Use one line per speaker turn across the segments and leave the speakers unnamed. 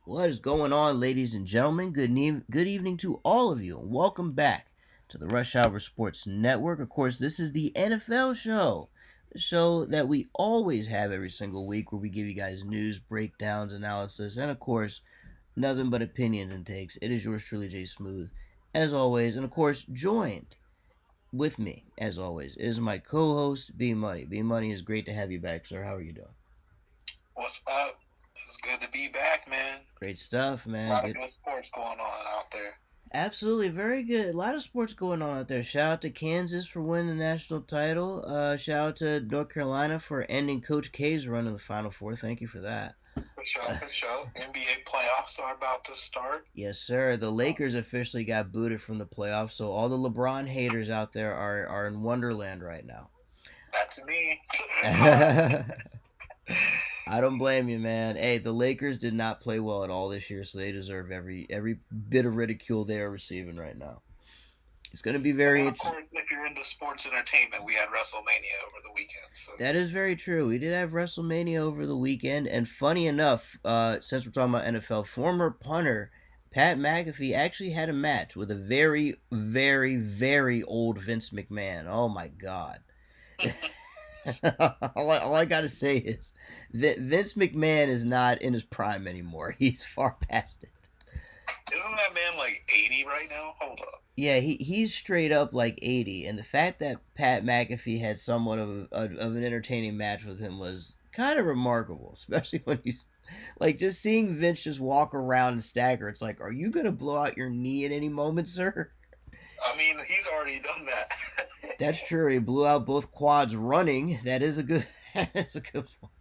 What is going on, ladies and gentlemen? Good evening to all of you, and welcome back to the Rush Hour Sports Network. Of course, this is the NFL show, the show that we always have every single week, where we give you guys news, breakdowns, analysis, and of course, nothing but opinions and takes. It is yours truly, Jay Smooth, as always, and of course, joined with me, as always, is my co-host B Money. B Money, is great to have you back, sir. How are you doing?
What's up? It's good to be back, man.
Great stuff,
A
man.
lot of
Good.
good sports going on out there.
Absolutely, very good. A lot of sports going on out there. Shout out to Kansas for winning the national title. Shout out to North Carolina for ending Coach K's run in the Final Four. Thank you for that.
For sure, for sure. NBA playoffs are about to start.
Yes, sir. The Lakers officially got booted from the playoffs, so all the LeBron haters out there are in Wonderland right now.
That's me.
I don't blame you, man. Hey, the Lakers did not play well at all this year, so they deserve every bit of ridicule they are receiving right now. It's going to be
And
very
then, of
interesting.
course, if you're into sports entertainment, we had WrestleMania over the weekend. So,
That is very true. We did have WrestleMania over the weekend, and funny enough, since we're talking about NFL, former punter Pat McAfee actually had a match with a very, very, very old Vince McMahon. Oh my God! all I gotta say is that Vince McMahon is not in his prime anymore. He's far past it.
isn't that man like 80 right now? Hold up.
Yeah, he's straight up like 80, and the fact that Pat McAfee had somewhat of an entertaining match with him was kind of remarkable, especially when he's like just seeing Vince just walk around and stagger. It's like, are you gonna blow out your knee at any moment, sir?
I mean, he's already done that.
That's true. He blew out both quads running. That is a good. That's a good point.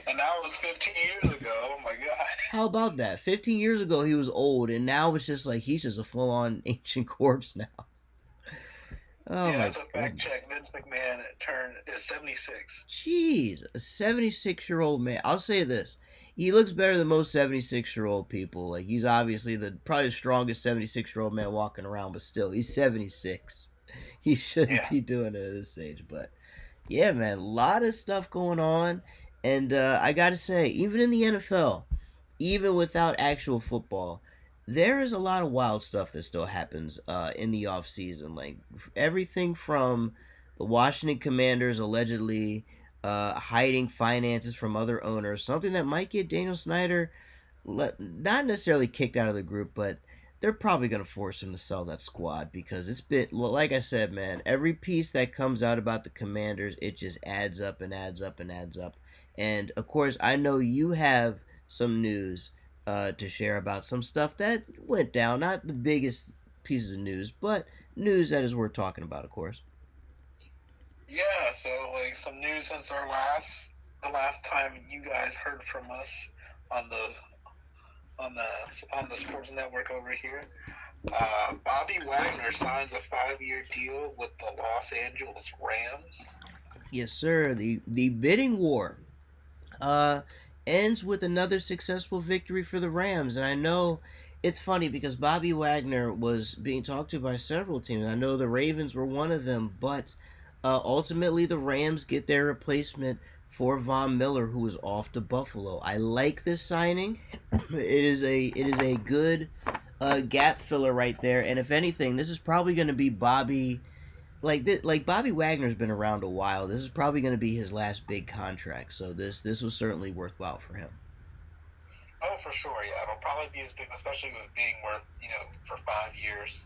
And that was 15 years ago. Oh my God.
How about that? 15 years ago he was old, and now it's just like he's just a full-on ancient corpse now. Oh
Yeah,
my
that's a fact
goodness.
check. Vince McMahon turned is 76.
Jeez, a 76-year-old man. I'll say this. He looks better than most 76-year-old people. Like, he's obviously the probably the strongest 76-year-old man walking around, but still, he's 76. He shouldn't
Yeah.
be doing it at this age. But, yeah, man, a lot of stuff going on. And I got to say, even in the NFL, even without actual football, there is a lot of wild stuff that still happens in the off season. Like everything from the Washington Commanders allegedly hiding finances from other owners, something that might get Daniel Snyder not necessarily kicked out of the group, but they're probably going to force him to sell that squad because it's been, like I said, man, every piece that comes out about the Commanders, it just adds up and adds up and adds up. And of course, I know you have some news to share about some stuff that went down. Not the biggest pieces of news, but news that is worth talking about, of course.
Yeah, so like some news since the last time you guys heard from us on the sports network over here. Bobby Wagner signs a 5-year deal with the Los Angeles Rams.
Yes, sir. The bidding war uh, ends with another successful victory for the Rams. And I know it's funny because Bobby Wagner was being talked to by several teams. I know the Ravens were one of them, but ultimately the Rams get their replacement for Von Miller, who is off to Buffalo. I like this signing. It is a good gap filler right there. And if anything, this is probably going to be Bobby like Bobby Wagner's been around a while. This is probably going to be his last big contract, so this was certainly worthwhile for him.
Oh, for sure, yeah. It'll probably be as big, especially with being worth, for 5 years.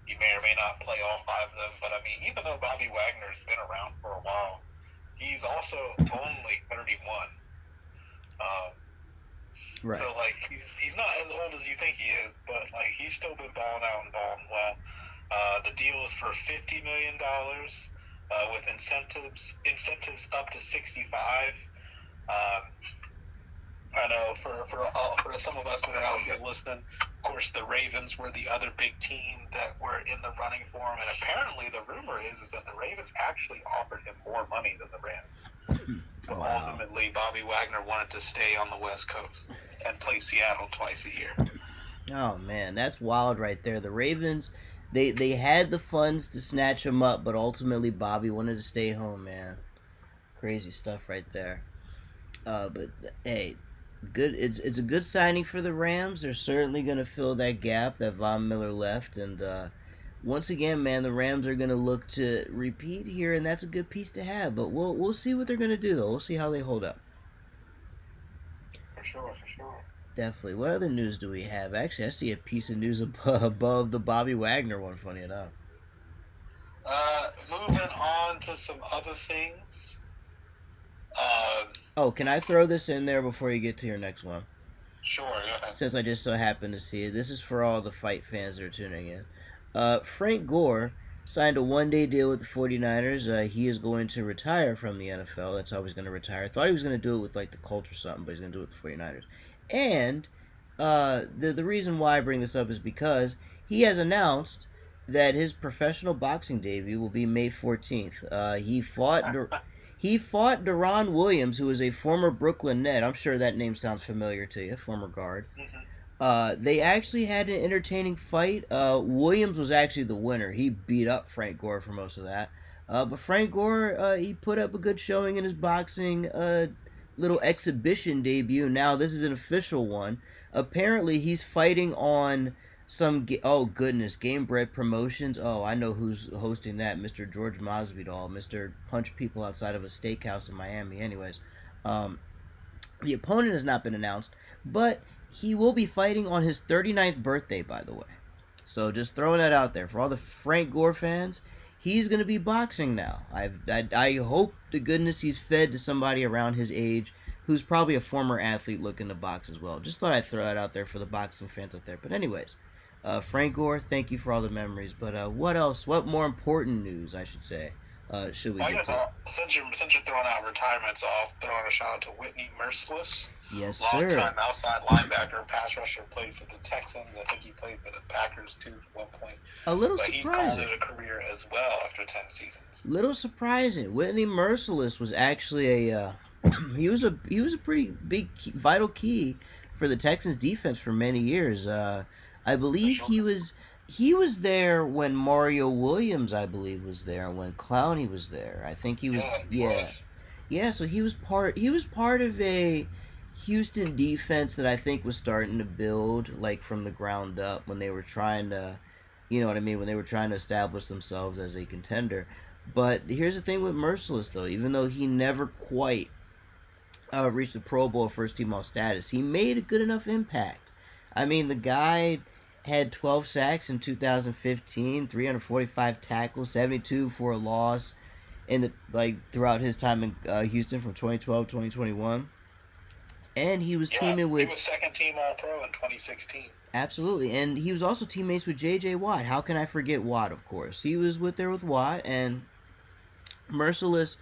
You may or may not play all five of them, but I mean, even though Bobby Wagner's been around for a while, he's also only 31. Um,
Right.
So like he's not as old as you think he is, but like he's still been balling out and balling well. The deal is for $50 million with incentives up to 65. Um, I know for some of us that are out there listening, of course the Ravens were the other big team that were in the running for him, and apparently the rumor is that the Ravens actually offered him more money than the Rams. But
Wow.
ultimately, Bobby Wagner wanted to stay on the West Coast and play Seattle twice a year.
Oh man, that's wild right there. The Ravens, they had the funds to snatch him up, but ultimately Bobby wanted to stay home, man. Crazy stuff right there. But hey, Good. It's a good signing for the Rams. They're certainly going to fill that gap that Von Miller left, and once again, man, the Rams are going to look to repeat here, and that's a good piece to have. But we'll see what they're going to do, though. We'll see how they hold up.
For sure, for sure.
Definitely. What other news do we have? Actually, I see a piece of news above the Bobby Wagner one. Funny enough.
Moving on to some other things. Uh,
Oh, can I throw this in there before you get to your next one?
sure, go ahead.
Since I just so happen to see it, this is for all the fight fans that are tuning in. Frank Gore signed a 1 day deal with the 49ers. He is going to retire from the NFL. That's how he's going to retire. I thought he was going to do it with like the Colts or something, but he's going to do it with the 49ers. And the reason why I bring this up is because he has announced that his professional boxing debut will be May 14th. He fought Deron Williams, who is a former Brooklyn Net. I'm sure that name sounds familiar to you, former guard.
Mm-hmm.
They actually had an entertaining fight. Williams was actually the winner. He beat up Frank Gore for most of that. But Frank Gore, he put up a good showing in his boxing little exhibition debut. Now this is an official one. Apparently, he's fighting on oh goodness, Game Bread Promotions. Oh, I know who's hosting that, Mr. George Masvidal, Mr. Punch People outside of a steakhouse in Miami. Anyways, um, the opponent has not been announced, but he will be fighting on his 39th birthday, by the way. So just throwing that out there for all the Frank Gore fans. He's going to be boxing now. I hope to goodness he's fed to somebody around his age who's probably a former athlete looking to box as well. Just thought I'd throw that out there for the boxing fans out there. But anyways, Frank Gore, thank you for all the memories. But what else? What more important news, I should say, should we
I
get
guess
to?
since you're throwing out retirements, I'll throw out a shout out to Whitney Merciless,
Yes, sir.
longtime outside linebacker, pass rusher, played for the Texans. I think he played for the Packers too at one point.
A little
But he's called
surprising.
it a career as well after 10 seasons.
Little surprising. Whitney Merciless was actually a he was a pretty big vital key for the Texans defense for many years. I
For
believe
sure.
he was there when Mario Williams, I believe, was there, and when Clowney was there. I think he was,
Yeah, he
yeah.
was.
Yeah, so he was part of a Houston defense that I think was starting to build like from the ground up when they were trying to, you know what I mean, when they were trying to establish themselves as a contender. But here's the thing with Merciless though, even though he never quite reached the Pro Bowl first team all status, he made a good enough impact. I mean, the guy had 12 sacks in 2015, 345 tackles, 72 for a loss in the throughout his time in Houston from 2012 to 2021, and he was
Yeah,
teaming
he
with
was second team All Pro in 2016.
absolutely, and he was also teammates with J.J. Watt. How can I forget Watt? Of course, he was with Watt and Merciless.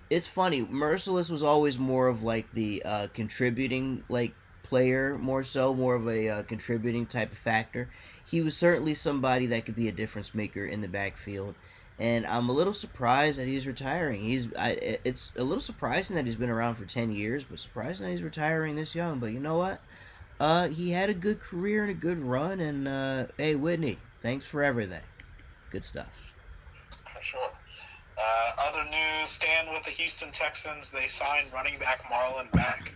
It's funny. Merciless was always more of like the contributing player, more of a contributing type of factor. He was certainly somebody that could be a difference maker in the backfield, and I'm a little surprised that he's retiring. It's a little surprising that he's been around for 10 years, but surprising that he's retiring this young. But you know what? He had a good career and a good run, and hey, Whitney, thanks for everything. Good stuff.
For sure. Other news, staying with the Houston Texans, they signed running back Marlon Mack.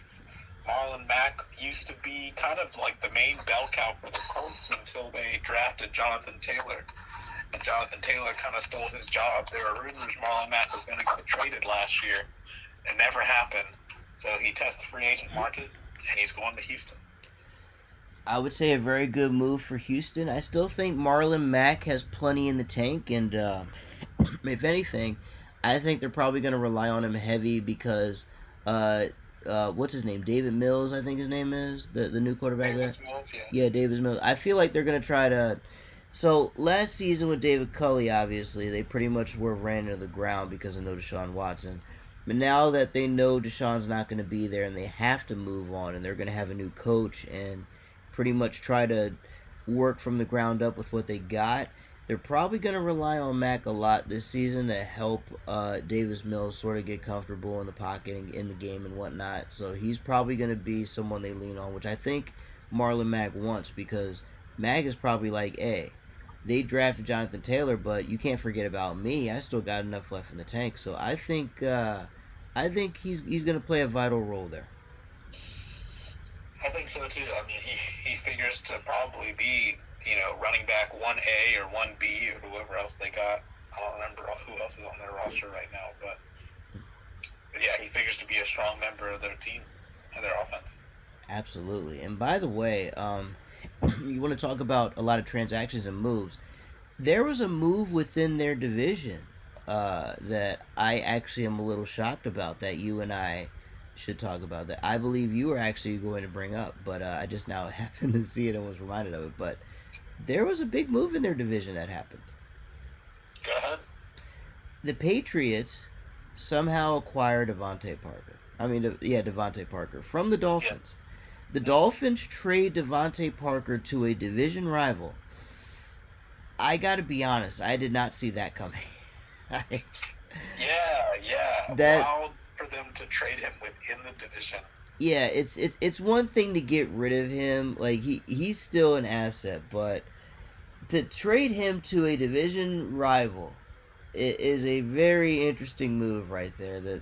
Marlon Mack used to be kind of like the main bell cow for the Colts until they drafted Jonathan Taylor. And Jonathan Taylor kind of stole his job. There were rumors Marlon Mack was going to get traded last year. It never happened. So he tested the free agent market, and he's going to Houston.
I would say a very good move for Houston. I still think Marlon Mack has plenty in the tank, and if anything, I think they're probably going to rely on him heavy because what's his name? David Mills, I think his name is the new quarterback there.
Davis Mills, yeah.
Yeah, David Mills. I feel like they're going to try to. So last season with David Culley, obviously they pretty much were ran into the ground because of no Deshaun Watson. But now that they know Deshaun's not going to be there and they have to move on and they're going to have a new coach and pretty much try to work from the ground up with what they got, they're probably going to rely on Mac a lot this season to help Davis Mills sort of get comfortable in the pocket and in the game and whatnot. So he's probably going to be someone they lean on, which I think Marlon Mack wants because Mack is probably like, hey, they drafted Jonathan Taylor, but you can't forget about me. I still got enough left in the tank. So I think he's going to play a vital role there.
I think so too. I mean, he figures to probably be, running back 1A or 1B or whoever else they got. I don't remember who else is on their roster right now, but yeah, he figures to be a strong member of their team and their offense.
Absolutely. And by the way, you want to talk about a lot of transactions and moves. There was a move within their division that I actually am a little shocked about that you and I should talk about that I believe you were actually going to bring up, but I just now happened to see it and was reminded of it. But there was a big move in their division that happened.
Go ahead.
The Patriots somehow acquired Devontae Parker. I mean, yeah, Devontae Parker from the
Yeah.
Dolphins. The Dolphins trade Devontae Parker to a division rival. I gotta be honest, I did not see that coming.
Yeah, yeah.
that
Wild for them to trade him within the division.
Yeah, it's one thing to get rid of him, like he's still an asset, but to trade him to a division rival, it is a very interesting move right there. That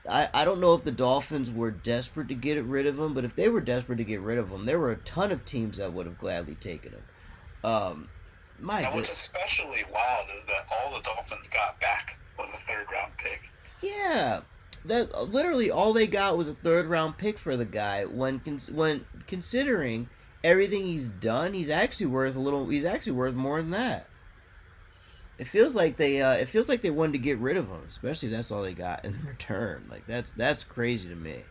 I don't know if the Dolphins were desperate to get rid of him, but if they were desperate to get rid of him, there were a ton of teams that would have gladly taken him. Um, my
And
good,
what's especially wild is that all the Dolphins got back was a third round pick.
yeah, that literally all they got was a third round pick for the guy. When considering everything he's done, he's actually worth a little. He's actually worth more than that. It feels like they wanted to get rid of him, especially if that's all they got in return. Like that's crazy to me.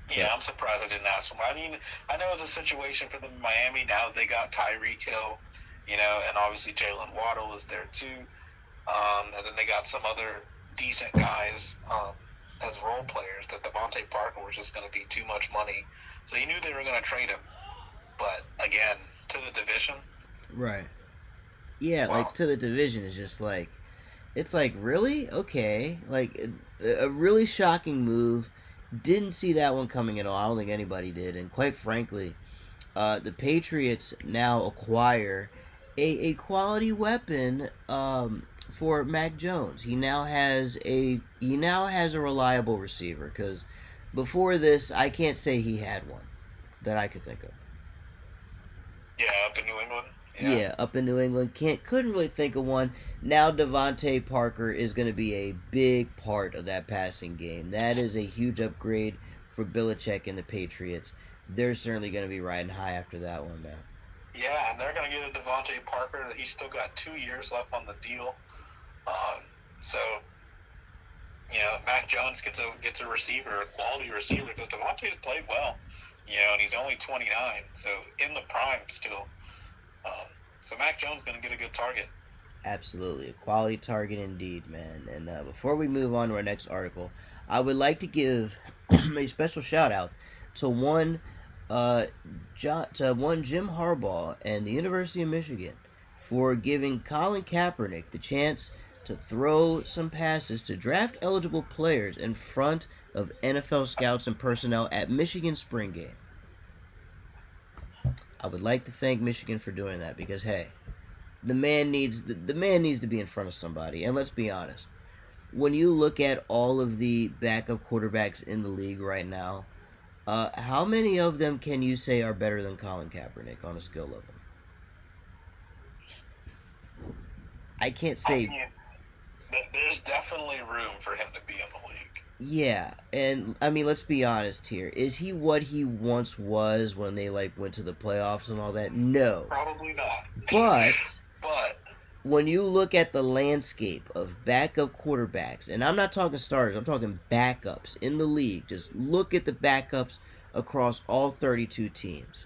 Yeah,
But
I'm surprised I didn't ask for him. I mean, I know it's a situation for them in Miami now. They got Tyreek Hill, and obviously Jalen Waddle is there too. And then they got some other decent guys as role players. That Devontae Parker was just going to be too much money, so you knew they were going to trade him. But again, to the division,
right, yeah, like
wow.
to the division is just like it's like really okay, like a really shocking move. Didn't see that one coming at all. I don't think anybody did, and quite frankly, the Patriots now acquire a quality weapon for Mac Jones. He now has a reliable receiver because before this, I can't say he had one that I could think of.
Yeah, up in New England. Yeah.
Yeah, up in New England, couldn't really think of one. Now Devontae Parker is going to be a big part of that passing game. That is a huge upgrade for Belichick and the Patriots. They're certainly going to be riding high after that one, man.
Yeah, and they're going to get a Devontae Parker. He's still got 2 years left on the deal. So Mac Jones gets a receiver, a quality receiver, because Devontae's played well. And he's only 29, so in the prime still. Um, so Mac Jones is going to get a good target.
Absolutely, a quality target indeed, man. And before we move on to our next article, I would like to give a special shout out to uh, one Jim Harbaugh and the University of Michigan for giving Colin Kaepernick the chance to throw some passes to draft eligible players in front of NFL scouts and personnel at Michigan spring game. I would like to thank Michigan for doing that because hey, the man needs to be in front of somebody. And let's be honest, when you look at all of the backup quarterbacks in the league right now, how many of them can you say are better than Colin Kaepernick on a skill level? I can't
I
say.
mean, there's definitely room for him to be in the league.
Yeah, and I mean, let's be honest here. Is he what he once was when they went to the playoffs and all that? No,
Probably not.
but
But
when you look at the landscape of backup quarterbacks, and I'm not talking starters, I'm talking backups in the league, just look at the backups across all 32 teams.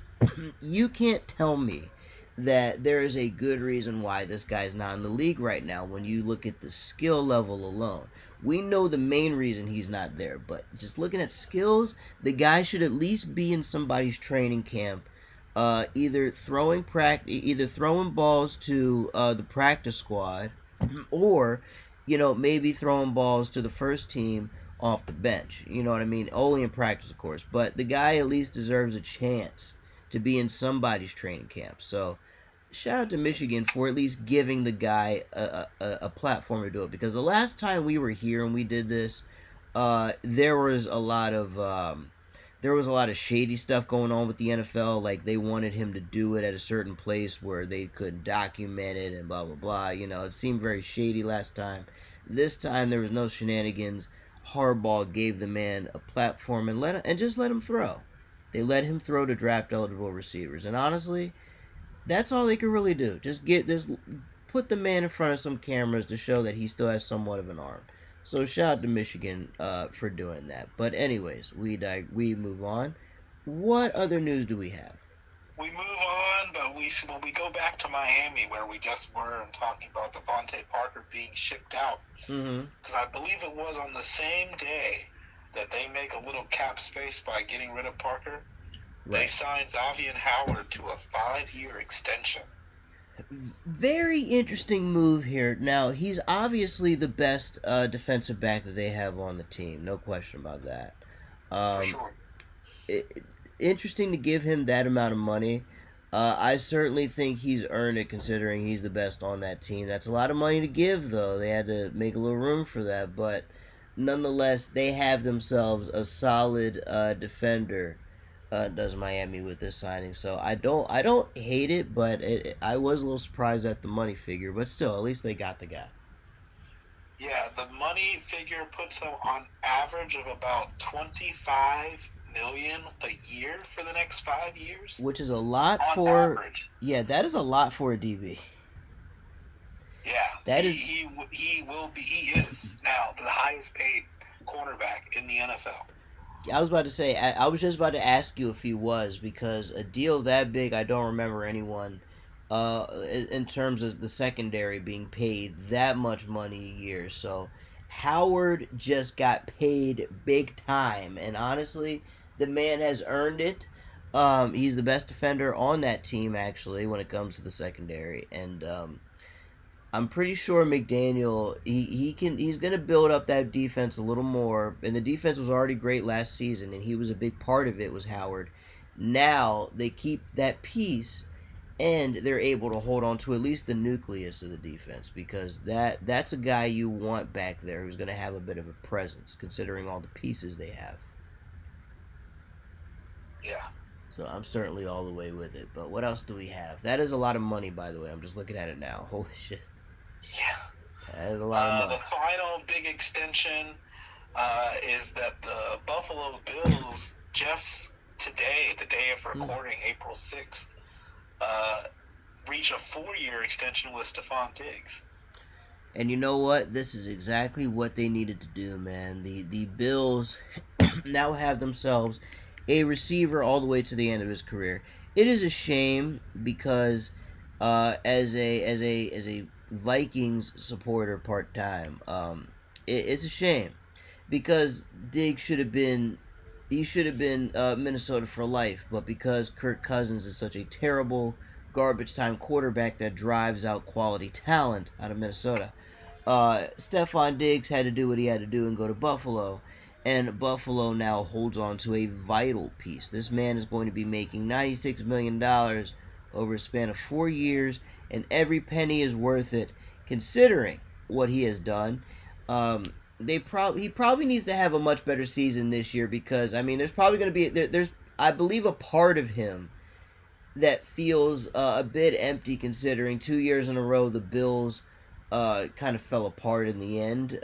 You can't tell me that there is a good reason why this guy's not in the league right now when you look at the skill level alone. We know the main reason he's not there, but just looking at skills, the guy should at least be in somebody's training camp, either throwing balls to the practice squad, or maybe throwing balls to the first team off the bench. You know what I mean? Only in practice, of course. But the guy at least deserves a chance to be in somebody's training camp. So shout out to Michigan for at least giving the guy a platform to do it. Because the last time we were here and we did this, there was a lot of there was a lot of shady stuff going on with the NFL. Like they wanted him to do it at a certain place where they couldn't document it and blah blah blah. It seemed very shady last time. This time there was no shenanigans. Harbaugh gave the man a platform and just let him throw. They let him throw to draft eligible receivers, and honestly, that's all they could really do. Just put the man in front of some cameras to show that he still has somewhat of an arm. So shout out to Michigan for doing that. But anyways, we move on. What other news do we have?
We move on, but when we go back to Miami, where we just were, and talking about Devontae Parker being shipped out,
Mm-hmm.
because I believe it was on the same day that they make a little cap space by getting rid of Parker. They
Right.
signed Xavier Howard to a 5-year extension.
Very interesting move here. Now he's obviously the best defensive back that they have on the team. No question about that.
For
Um,
sure.
it, Interesting to give him that amount of money. I certainly think he's earned it considering he's the best on that team. That's a lot of money to give, though. They had to make a little room for that, but nonetheless, they have themselves a solid defender. Does Miami with this signing? So I don't hate it, but I was a little surprised at the money figure. But still, at least they got the guy.
Yeah, the money figure puts them on average of about 25 million a year for the next 5 years.
Which is a lot
On
for,
average.
yeah, that is a lot for a DB.
Yeah,
That is
he will be. He is now the highest paid cornerback in the NFL.
I was about to say, I was just about to ask you if he was, because a deal that big, I don't remember anyone, in terms of the secondary being paid that much money a year. So Howard just got paid big time, and honestly, the man has earned it. He's the best defender on that team, actually, when it comes to the secondary, and I'm pretty sure McDaniel he's gonna build up that defense a little more, and the defense was already great last season, and he was a big part of it was Howard. Now they keep that piece, and they're able to hold on to at least the nucleus of the defense because that's a guy you want back there who's gonna have a bit of a presence considering all the pieces they have.
Yeah.
So I'm certainly all the way with it. But what else do we have? That is a lot of money, by the way. I'm just looking at it now. Holy shit.
Yeah.
That is a lot of
The
money.
final big extension is that the Buffalo Bills just today, the day of
Hmm.
recording, April 6th, uh, reach a 4-year extension with Stephon Diggs.
And you know what? This is exactly what they needed to do, man. The Bills now have themselves a receiver all the way to the end of his career. It is a shame because as a Vikings supporter part time, it's a shame because Diggs should have been Minnesota for life, but because Kirk Cousins is such a terrible garbage time quarterback that drives out quality talent out of Minnesota, Stephon Diggs had to do what he had to do and go to Buffalo. And Buffalo now holds on to a vital piece. This man is going to be making $96 million over a span of 4 years, and every penny is worth it considering what he has done. He probably needs to have a much better season this year because I mean there's probably going to be there's I believe a part of him that feels a bit empty considering 2 years in a row the Bills kind of fell apart in the end.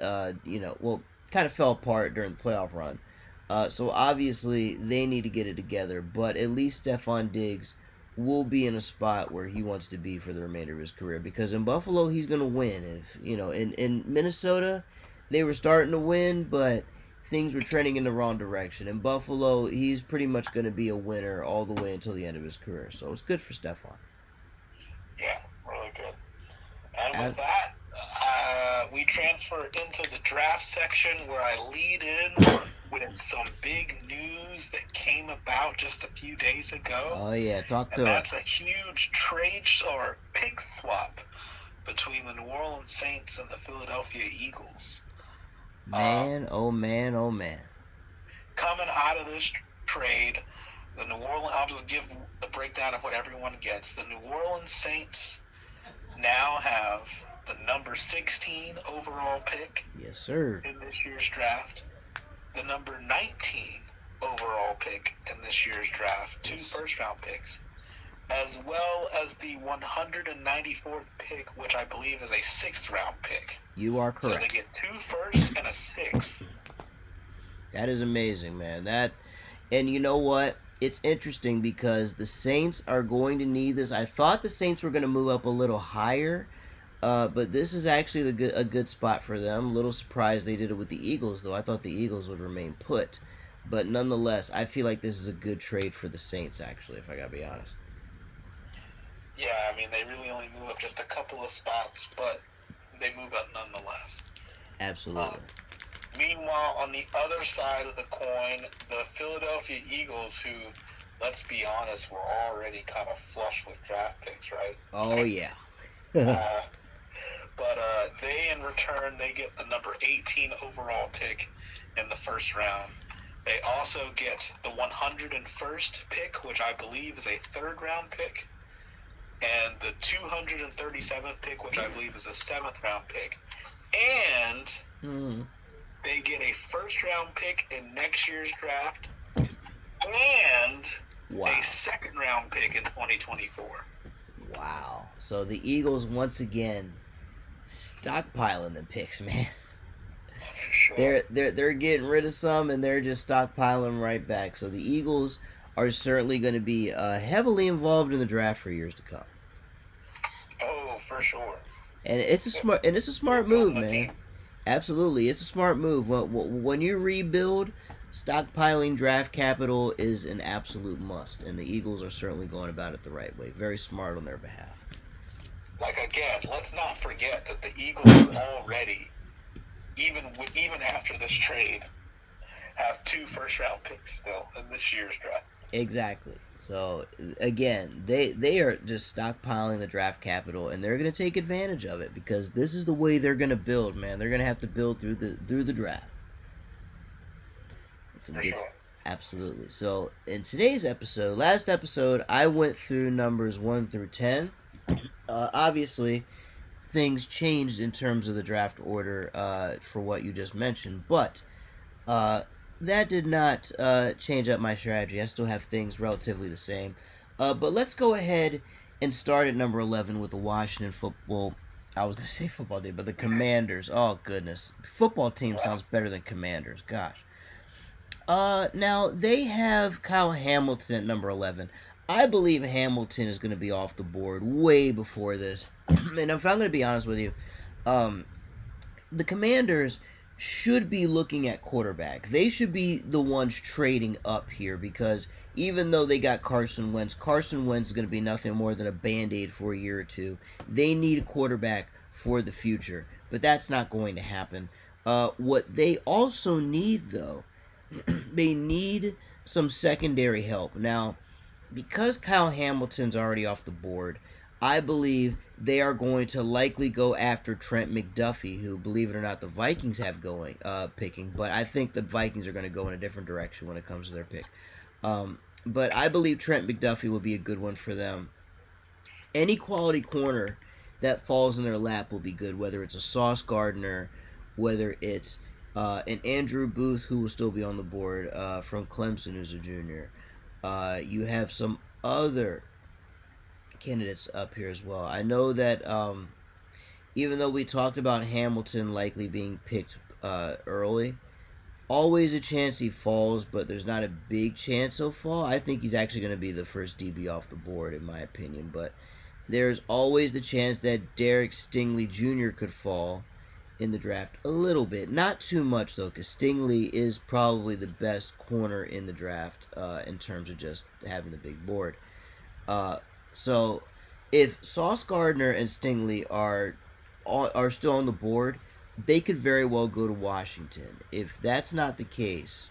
Kind of fell apart during the playoff run. So obviously they need to get it together. But at least Stephon Diggs will be in a spot where he wants to be for the remainder of his career. Because in Buffalo he's gonna win. If in Minnesota they were starting to win, but things were trending in the wrong direction. In Buffalo, he's pretty much going to be a winner all the way until the end of his career. So it's good for Stephon.
Yeah, really good. And
I,
with that, we transfer into the draft section where I lead in with some big news that came about just a few days ago.
oh yeah, talk
And
to
that's
us,
a huge trade or pick swap between the New Orleans Saints and the Philadelphia Eagles. Um,
man. Oh man, oh man.
Coming out of this trade, the New Orleans, I'll just give the breakdown of what everyone gets. The New Orleans Saints now have the number 16 overall pick
Yes, sir.
in this year's draft, the number 19 overall pick in this year's draft, two
Yes.
first-round picks, as well as the 194th pick, which I believe is a sixth-round pick.
You are
So they
correct.
get two firsts and a sixth.
That is amazing, man. And you know what? It's interesting because the Saints are going to need this. I thought the Saints were going to move up a little higher, but this is actually a good spot for them. A little surprised they did it with the Eagles, though. I thought the Eagles would remain put. But nonetheless, I feel like this is a good trade for the Saints, actually, if I gotta be honest.
Yeah, I mean, they really only move up just a couple of spots, but they move up nonetheless.
Absolutely.
Meanwhile, on the other side of the coin, the Philadelphia Eagles, who, let's be honest, were already kind of flush with draft picks, right?
Oh, yeah.
But they, in return, they get the number 18 overall pick in the first round. They also get the 101st pick, which I believe is a third-round pick, and the 237th pick, which I believe is a seventh-round pick. And they get a first-round pick in next year's draft and a second-round pick in 2024.
Wow. So the Eagles, once again, stockpiling the picks, man.
Sure.
They're getting rid of some and they're just stockpiling them right back. So the Eagles are certainly going to be heavily involved in the draft for years to come.
Oh, for sure.
And it's a smart move, man. Absolutely, it's a smart move. When you rebuild, stockpiling draft capital is an absolute must, and the Eagles are certainly going about it the right way. Very smart on their behalf.
Like, again, let's not forget that the Eagles already, even after this trade, have two first-round picks still in this year's draft.
Exactly. So again, they are just stockpiling the draft capital, and they're going to take advantage of it because this is the way they're going to build, man. They're going to have to build through the draft.
For sure.
Absolutely. So in today's episode, last episode, I went through numbers 1 through 10. Obviously, things changed in terms of the draft order for what you just mentioned, but that did not change up my strategy. I still have things relatively the same. But let's go ahead and start at number 11 with the Washington football. I was going to say football team, but the Commanders. Oh, goodness. The football team sounds better than Commanders. Gosh. Now, they have Kyle Hamilton at number 11. I believe Hamilton is going to be off the board way before this. And if I'm going to be honest with you, the Commanders should be looking at quarterback. They should be the ones trading up here because even though they got Carson Wentz is going to be nothing more than a Band-Aid for a year or two. They need a quarterback for the future, but that's not going to happen. What they also need, though, they need some secondary help. Now, because Kyle Hamilton's already off the board, I believe they are going to likely go after Trent McDuffie, who, believe it or not, the Vikings have picking. But I think the Vikings are going to go in a different direction when it comes to their pick. But I believe Trent McDuffie will be a good one for them. Any quality corner that falls in their lap will be good, whether it's a Sauce Gardner, whether it's an Andrew Booth, who will still be on the board from Clemson, who's a junior. You have some other candidates up here as well. I know that even though we talked about Hamilton likely being picked early, always a chance he falls, but there's not a big chance he'll fall. I think he's actually going to be the first DB off the board, in my opinion. But there's always the chance that Derek Stingley Jr. could fall in the draft a little bit. Not too much, though, because Stingley is probably the best corner in the draft in terms of just having the big board. So if Sauce Gardner and Stingley are still on the board, they could very well go to Washington. If that's not the case,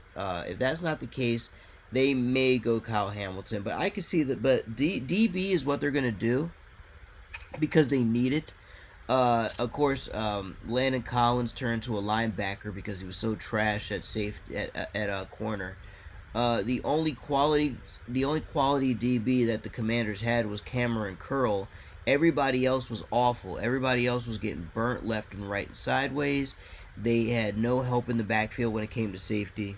they may go Kyle Hamilton. But I can see that. But DB is what they're gonna do because they need it. Of course, Landon Collins turned to a linebacker because he was so trash at at corner. The only quality DB that the Commanders had was Cameron Curl. Everybody else was awful. Everybody else was getting burnt left and right and sideways. They had no help in the backfield when it came to safety.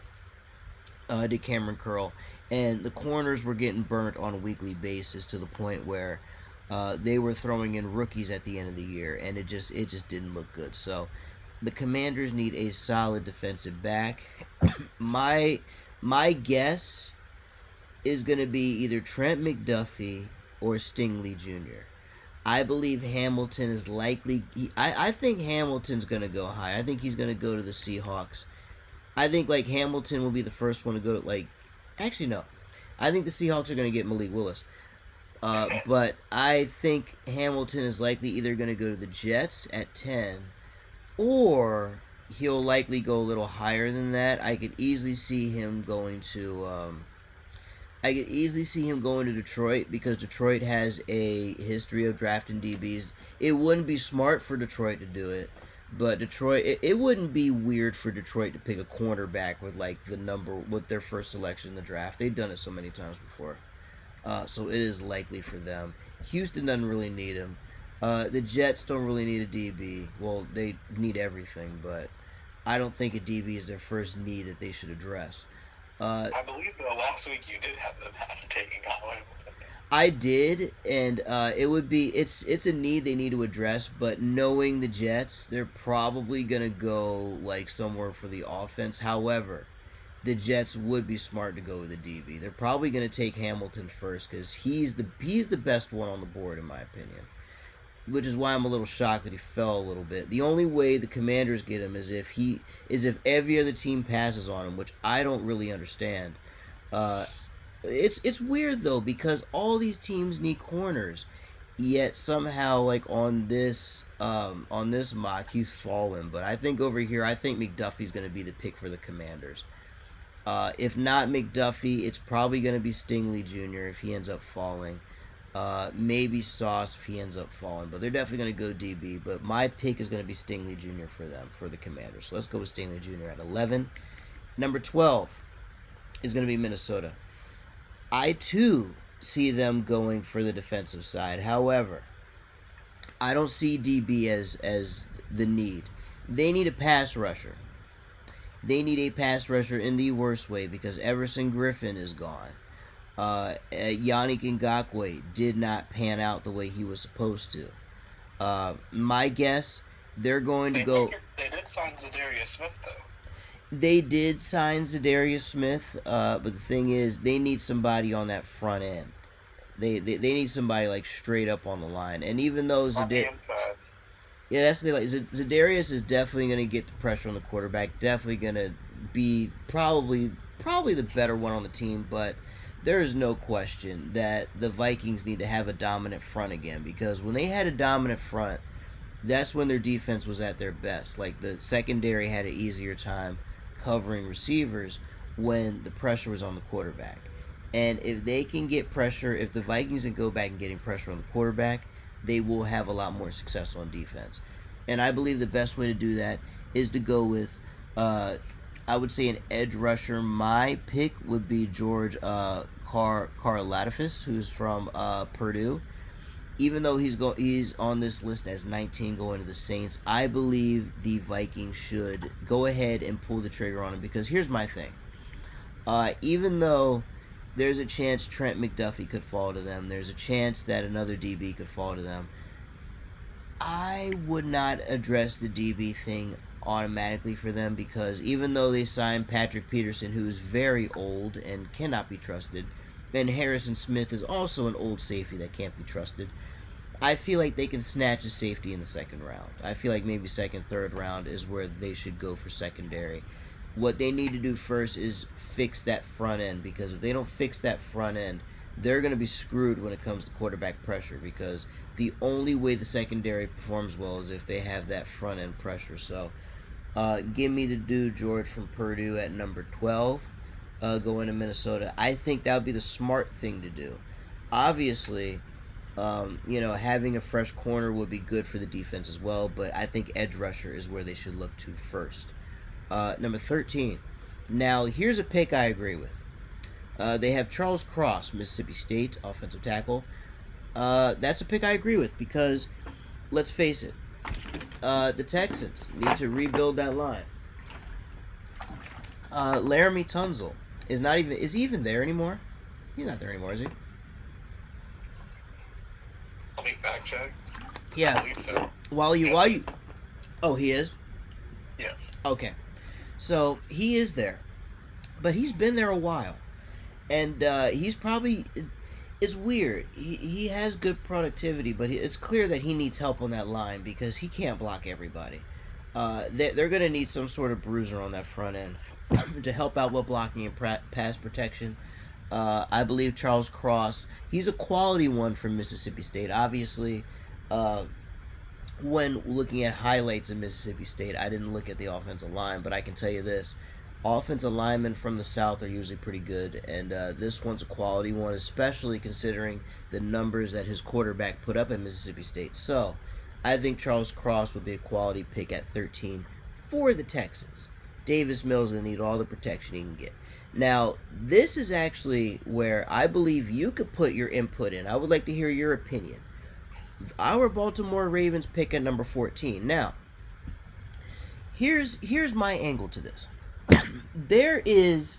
did Cameron Curl, and the corners were getting burnt on a weekly basis to the point where they were throwing in rookies at the end of the year, and it just didn't look good. So the Commanders need a solid defensive back. my my guess is going to be either Trent McDuffie or Stingley Jr. I believe Hamilton is likely. I think Hamilton's going to go high. I think he's going to go to the Seahawks. I think like Hamilton will be the first one to go. Like, actually no, I think the Seahawks are going to get Malik Willis. But I think Hamilton is likely either going to go to the Jets at 10, or he'll likely go a little higher than that. I could easily see him going to. I could easily see him going to Detroit because Detroit has a history of drafting DBs. It wouldn't be smart for Detroit to do it, but it wouldn't be weird for Detroit to pick a cornerback with like the number with their first selection in the draft. They've done it so many times before, so it is likely for them. Houston doesn't really need him. The Jets don't really need a DB. Well, they need everything, but I don't think a DB is their first need that they should address.
I believe last week you did have them taking on him.
I did, and it's a need they need to address. But knowing the Jets, they're probably gonna go like somewhere for the offense. However, the Jets would be smart to go with a DB. They're probably gonna take Hamilton first because he's the best one on the board in my opinion. Which is why I'm a little shocked that he fell a little bit. The only way the Commanders get him is if every other team passes on him, which I don't really understand. It's weird though because all these teams need corners, yet somehow like on this mock he's fallen. But I think over here I think McDuffie's going to be the pick for the Commanders. If not McDuffie, it's probably going to be Stingley Jr. if he ends up falling. Maybe Sauce if he ends up falling, but they're definitely going to go DB. But my pick is going to be Stingley Jr. for the Commanders. So let's go with Stingley Jr. at 11. Number 12 is going to be Minnesota. I too see them going for the defensive side. However, I don't see DB as the need. They need a pass rusher. They need a pass rusher in the worst way because Everson Griffin is gone. Yannick Ngakoue did not pan out the way he was supposed to. My guess, they're going to go.
They did sign Zadarius Smith though.
They did sign Zadarius Smith, but the thing is, they need somebody on that front end. They need somebody like straight up on the line. And even though yeah, that's the like Zadarius is definitely going to get the pressure on the quarterback. Definitely going to be probably the better one on the team, but there is no question that the Vikings need to have a dominant front again because when they had a dominant front, that's when their defense was at their best. Like the secondary had an easier time covering receivers when the pressure was on the quarterback. And if they can get pressure, if the Vikings can go back and getting pressure on the quarterback, they will have a lot more success on defense. And I believe the best way to do that is to go with I would say an edge rusher. My pick would be George Karlaftis, who's from Purdue. Even though he's on this list as 19 going to the Saints, I believe the Vikings should go ahead and pull the trigger on him because here's my thing. Even though there's a chance Trent McDuffie could fall to them, there's a chance that another DB could fall to them, I would not address the DB thing automatically for them because even though they signed Patrick Peterson, who is very old and cannot be trusted, and Harrison Smith is also an old safety that can't be trusted, I feel like they can snatch a safety in the second round. I feel like maybe second, third round is where they should go for secondary. What they need to do first is fix that front end because if they don't fix that front end, they're going to be screwed when it comes to quarterback pressure because the only way the secondary performs well is if they have that front end pressure. So give me the dude George from Purdue at number 12 going to Minnesota. I think that would be the smart thing to do. Obviously, having a fresh corner would be good for the defense as well, but I think edge rusher is where they should look to first. Number 13. Now, here's a pick I agree with. They have Charles Cross, Mississippi State, offensive tackle. That's a pick I agree with because, let's face it, the Texans need to rebuild that line. Laramie Tunsil Is he even there anymore? He's not there anymore, is he?
Let me fact check. I
Yeah.
believe so.
While you
Yes,
while
he is.
you Oh, he is?
Yes.
Okay. So he is there. But he's been there a while. And he's probably it's weird. He has good productivity, but it's clear that he needs help on that line because he can't block everybody. They're going to need some sort of bruiser on that front end to help out with blocking and pass protection. I believe Charles Cross, he's a quality one from Mississippi State. Obviously, uh, when looking at highlights in Mississippi State, I didn't look at the offensive line, but I can tell you this: offensive linemen from the South are usually pretty good, and this one's a quality one, especially considering the numbers that his quarterback put up at Mississippi State. So, I think Charles Cross would be a quality pick at 13 for the Texans. Davis Mills will need all the protection he can get. Now, this is actually where I believe you could put your input in. I would like to hear your opinion. Our Baltimore Ravens pick at number 14. Now, here's my angle to this. there is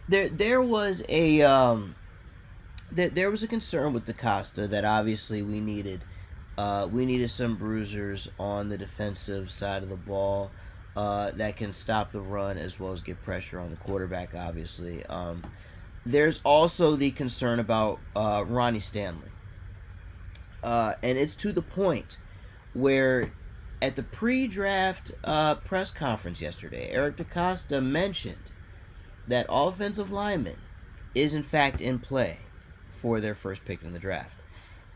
there was a there was a concern with DaCosta that obviously we needed some bruisers on the defensive side of the ball that can stop the run as well as get pressure on the quarterback. Obviously, there's also the concern about Ronnie Stanley, and it's to the point where at the pre-draft press conference yesterday, Eric DaCosta mentioned that offensive lineman is in fact in play for their first pick in the draft.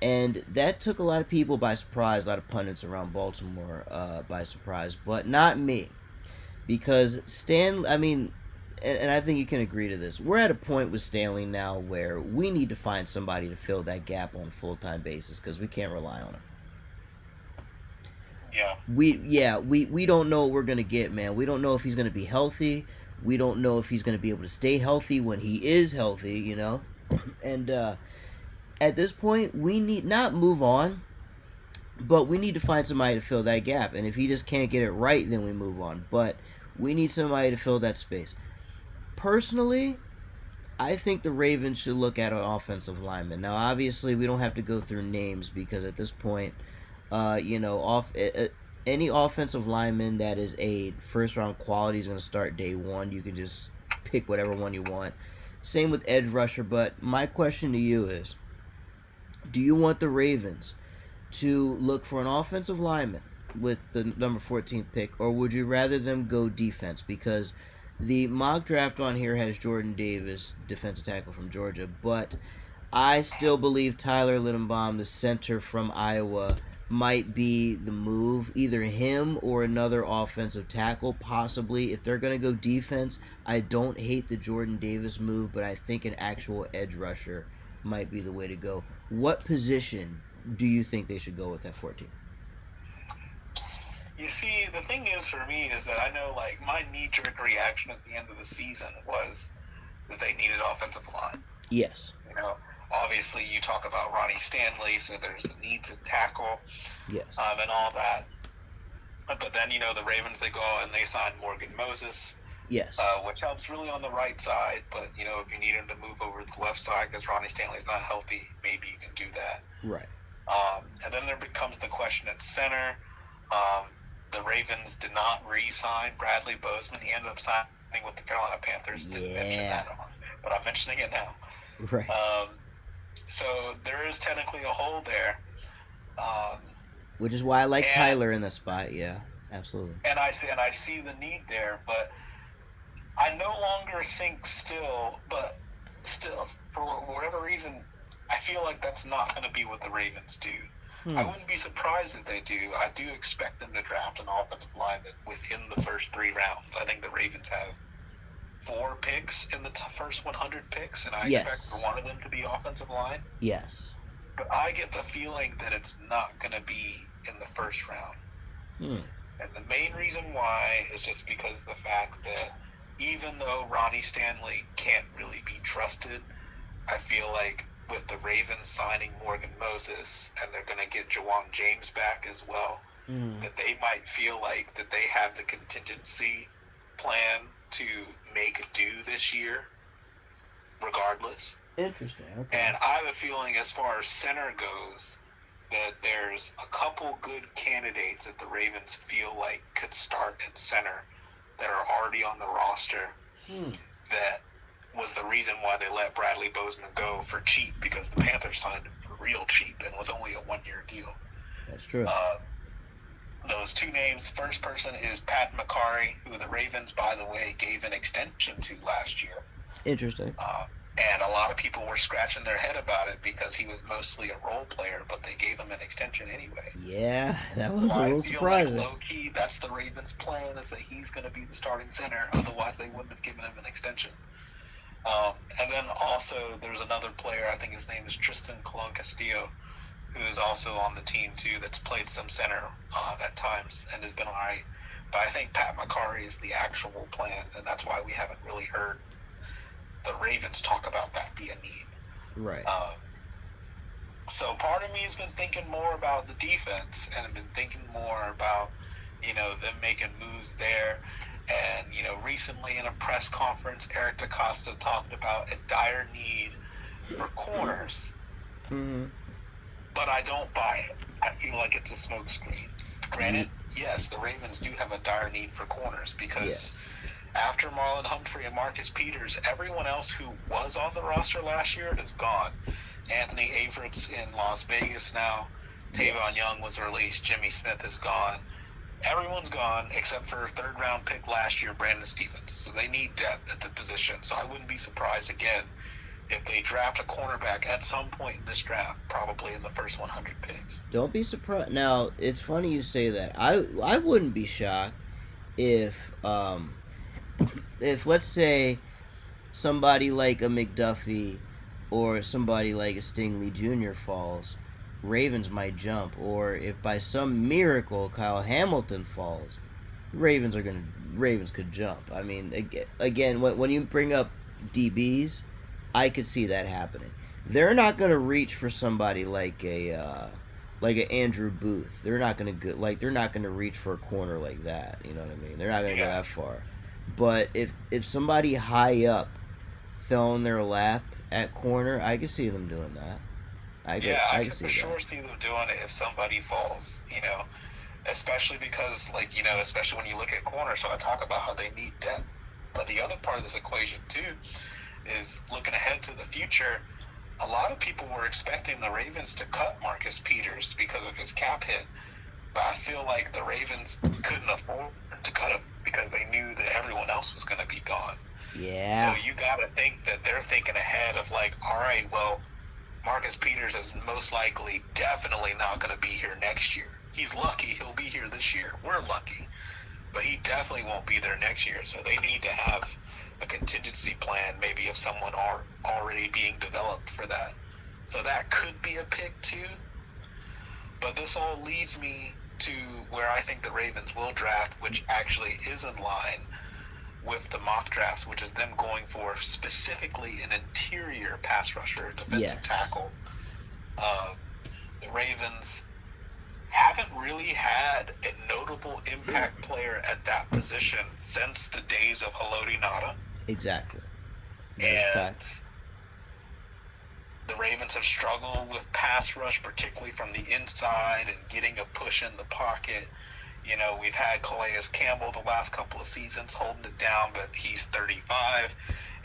And that took a lot of people by surprise, a lot of pundits around Baltimore by surprise, but not me. Because I mean, and I think you can agree to this, we're at a point with Stanley now where we need to find somebody to fill that gap on a full-time basis because we can't rely on him.
Yeah.
We don't know what we're gonna get, man. We don't know if he's gonna be healthy. We don't know if he's gonna be able to stay healthy when he is healthy, you know. And at this point, we need not move on, but we need to find somebody to fill that gap. And if he just can't get it right, then we move on. But we need somebody to fill that space. Personally, I think the Ravens should look at an offensive lineman. Now, obviously, we don't have to go through names because at this point, any offensive lineman that is a first round quality is going to start day one. You can just pick whatever one you want. Same with edge rusher. But my question to you is, do you want the Ravens to look for an offensive lineman with the number 14th pick, or would you rather them go defense? Because the mock draft on here has Jordan Davis, defensive tackle from Georgia, but I still believe Tyler Lindenbaum, the center from Iowa, might be the move. Either him or another offensive tackle, possibly. If they're going to go defense, I don't hate the Jordan Davis move, but I think an actual edge rusher might be the way to go. What position do you think they should go with that 14?
You see, the thing is for me is that I know, like, my knee-jerk reaction at the end of the season was that they needed offensive line.
Yes.
You know, obviously you talk about Ronnie Stanley, so there's the need to tackle,
Yes.
And all that. But then, the Ravens, they go out and they sign Morgan Moses.
Yes.
Which helps really on the right side, but, if you need him to move over to the left side because Ronnie Stanley's not healthy, maybe you can do that.
Right.
And then there becomes the question at center. The Ravens did not re-sign Bradley Bozeman. He ended up signing with the Carolina Panthers. Didn't mention that, but I'm mentioning it now.
Right.
So there is technically a hole there.
Which is why I like Tyler in the spot. Yeah, absolutely.
And I see the need there, but I no longer think still, for whatever reason, I feel like that's not going to be what the Ravens do. I wouldn't be surprised if they do. I do expect them to draft an offensive lineman within the first 3 rounds. I think the Ravens have 4 picks in the first 100 picks, and I expect for one of them to be offensive line.
Yes.
But I get the feeling that it's not going to be in the first round. And the main reason why is just because of the fact that even though Ronnie Stanley can't really be trusted, I feel like with the Ravens signing Morgan Moses and they're going to get Jawan James back as well, that they might feel like that they have the contingency plan to make do this year regardless.
Interesting. Okay.
And I have a feeling, as far as center goes, that there's a couple good candidates that the Ravens feel like could start at center that are already on the roster. That was the reason why they let Bradley Bozeman go for cheap, because the Panthers signed him for real cheap and was only a 1-year deal.
That's true.
Those two names, first person is Pat McCarry, who the Ravens, by the way, gave an extension to last year.
Interesting.
And a lot of people were scratching their head about it because he was mostly a role player, but they gave him an extension anyway.
Yeah, that was
so
a little
I feel
surprising.
like low-key, that's the Ravens' plan, is that he's going to be the starting center. Otherwise, they wouldn't have given him an extension. And then also, there's another player, I think his name is Tristan Colon Castillo, who is also on the team too, that's played some center at times and has been all right. But I think Pat McCarry is the actual plan, and that's why we haven't really heard the Ravens talk about that being a need.
Right.
So part of me has been thinking more about the defense, and I've been thinking more about, them making moves there. And, recently in a press conference, Eric DaCosta talked about a dire need for corners.
Mm-hmm.
But I don't buy it. I feel like it's a smokescreen. Granted, yes, the Ravens do have a dire need for corners, because after Marlon Humphrey and Marcus Peters, everyone else who was on the roster last year is gone. Anthony Averett's in Las Vegas now. Tavon Young was released. Jimmy Smith is gone. Everyone's gone except for third-round pick last year, Brandon Stevens. So they need depth at the position. So I wouldn't be surprised, again, if they draft a cornerback at some point in this draft, probably in the first 100 picks.
Don't be surprised. Now, it's funny you say that. I wouldn't be shocked if let's say somebody like a McDuffie or somebody like a Stingley Jr. falls, Ravens might jump. Or if by some miracle Kyle Hamilton falls, Ravens could jump. I mean, again, when you bring up DBs, I could see that happening. They're not gonna reach for somebody like a Andrew Booth. They're not gonna they're not gonna reach for a corner like that. You know what I mean? They're not gonna go that far. But if somebody high up fell in their lap at corner, I could see them doing that. I could
for sure see them doing it if somebody falls. Especially because, especially when you look at corners. So I talk about how they need depth, but the other part of this equation too is looking ahead to the future. A lot of people were expecting the Ravens to cut Marcus Peters because of his cap hit, but I feel like the Ravens couldn't afford to cut him because they knew that everyone else was going to be gone.
Yeah.
So you got to think that they're thinking ahead of all right, well, Marcus Peters is most likely definitely not going to be here next year. He's lucky he'll be here this year. We're lucky. But he definitely won't be there next year. So they need to have a contingency plan, maybe if someone are already being developed for that. So that could be a pick too. But this all leads me to where I think the Ravens will draft, which actually is in line with the mock drafts, which is them going for specifically an interior pass rusher, defensive tackle. The Ravens haven't really had a notable impact player at that position since the days of Haloti Ngata.
Exactly.
And the Ravens have struggled with pass rush, particularly from the inside and getting a push in the pocket. We've had Calais Campbell the last couple of seasons holding it down, but he's 35,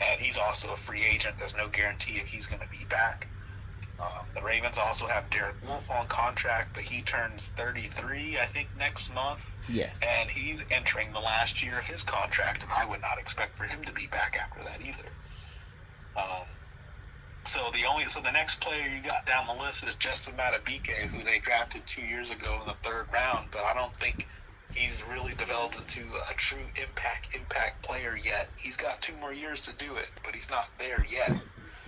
and he's also a free agent. There's no guarantee if he's going to be back. The Ravens also have Derek Wolfe on contract, but he turns 33, I think, next month.
Yes.
And he's entering the last year of his contract, and I would not expect for him to be back after that either. So the next player you got down the list is Justin Matabike, who they drafted 2 years ago in the third round, but I don't think he's really developed into a true impact player yet. He's got 2 more years to do it, but he's not there yet.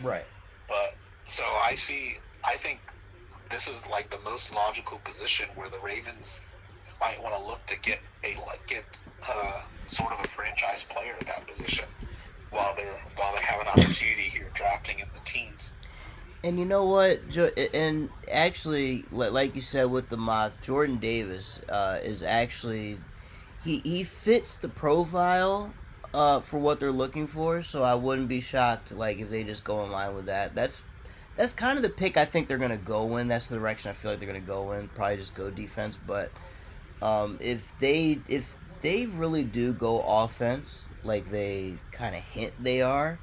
Right.
But so I think this is the most logical position where the Ravens might want to look to get sort of a franchise player at that position while they have an opportunity here drafting in the teens.
And you know what? And actually, like you said with the mock, Jordan Davis is actually he fits the profile for what they're looking for. So I wouldn't be shocked like if they just go in line with that. That's kind of the pick I think they're gonna go in. That's the direction I feel like they're gonna go in. Probably just go defense, but if they really do go offense, like they kind of hint they are,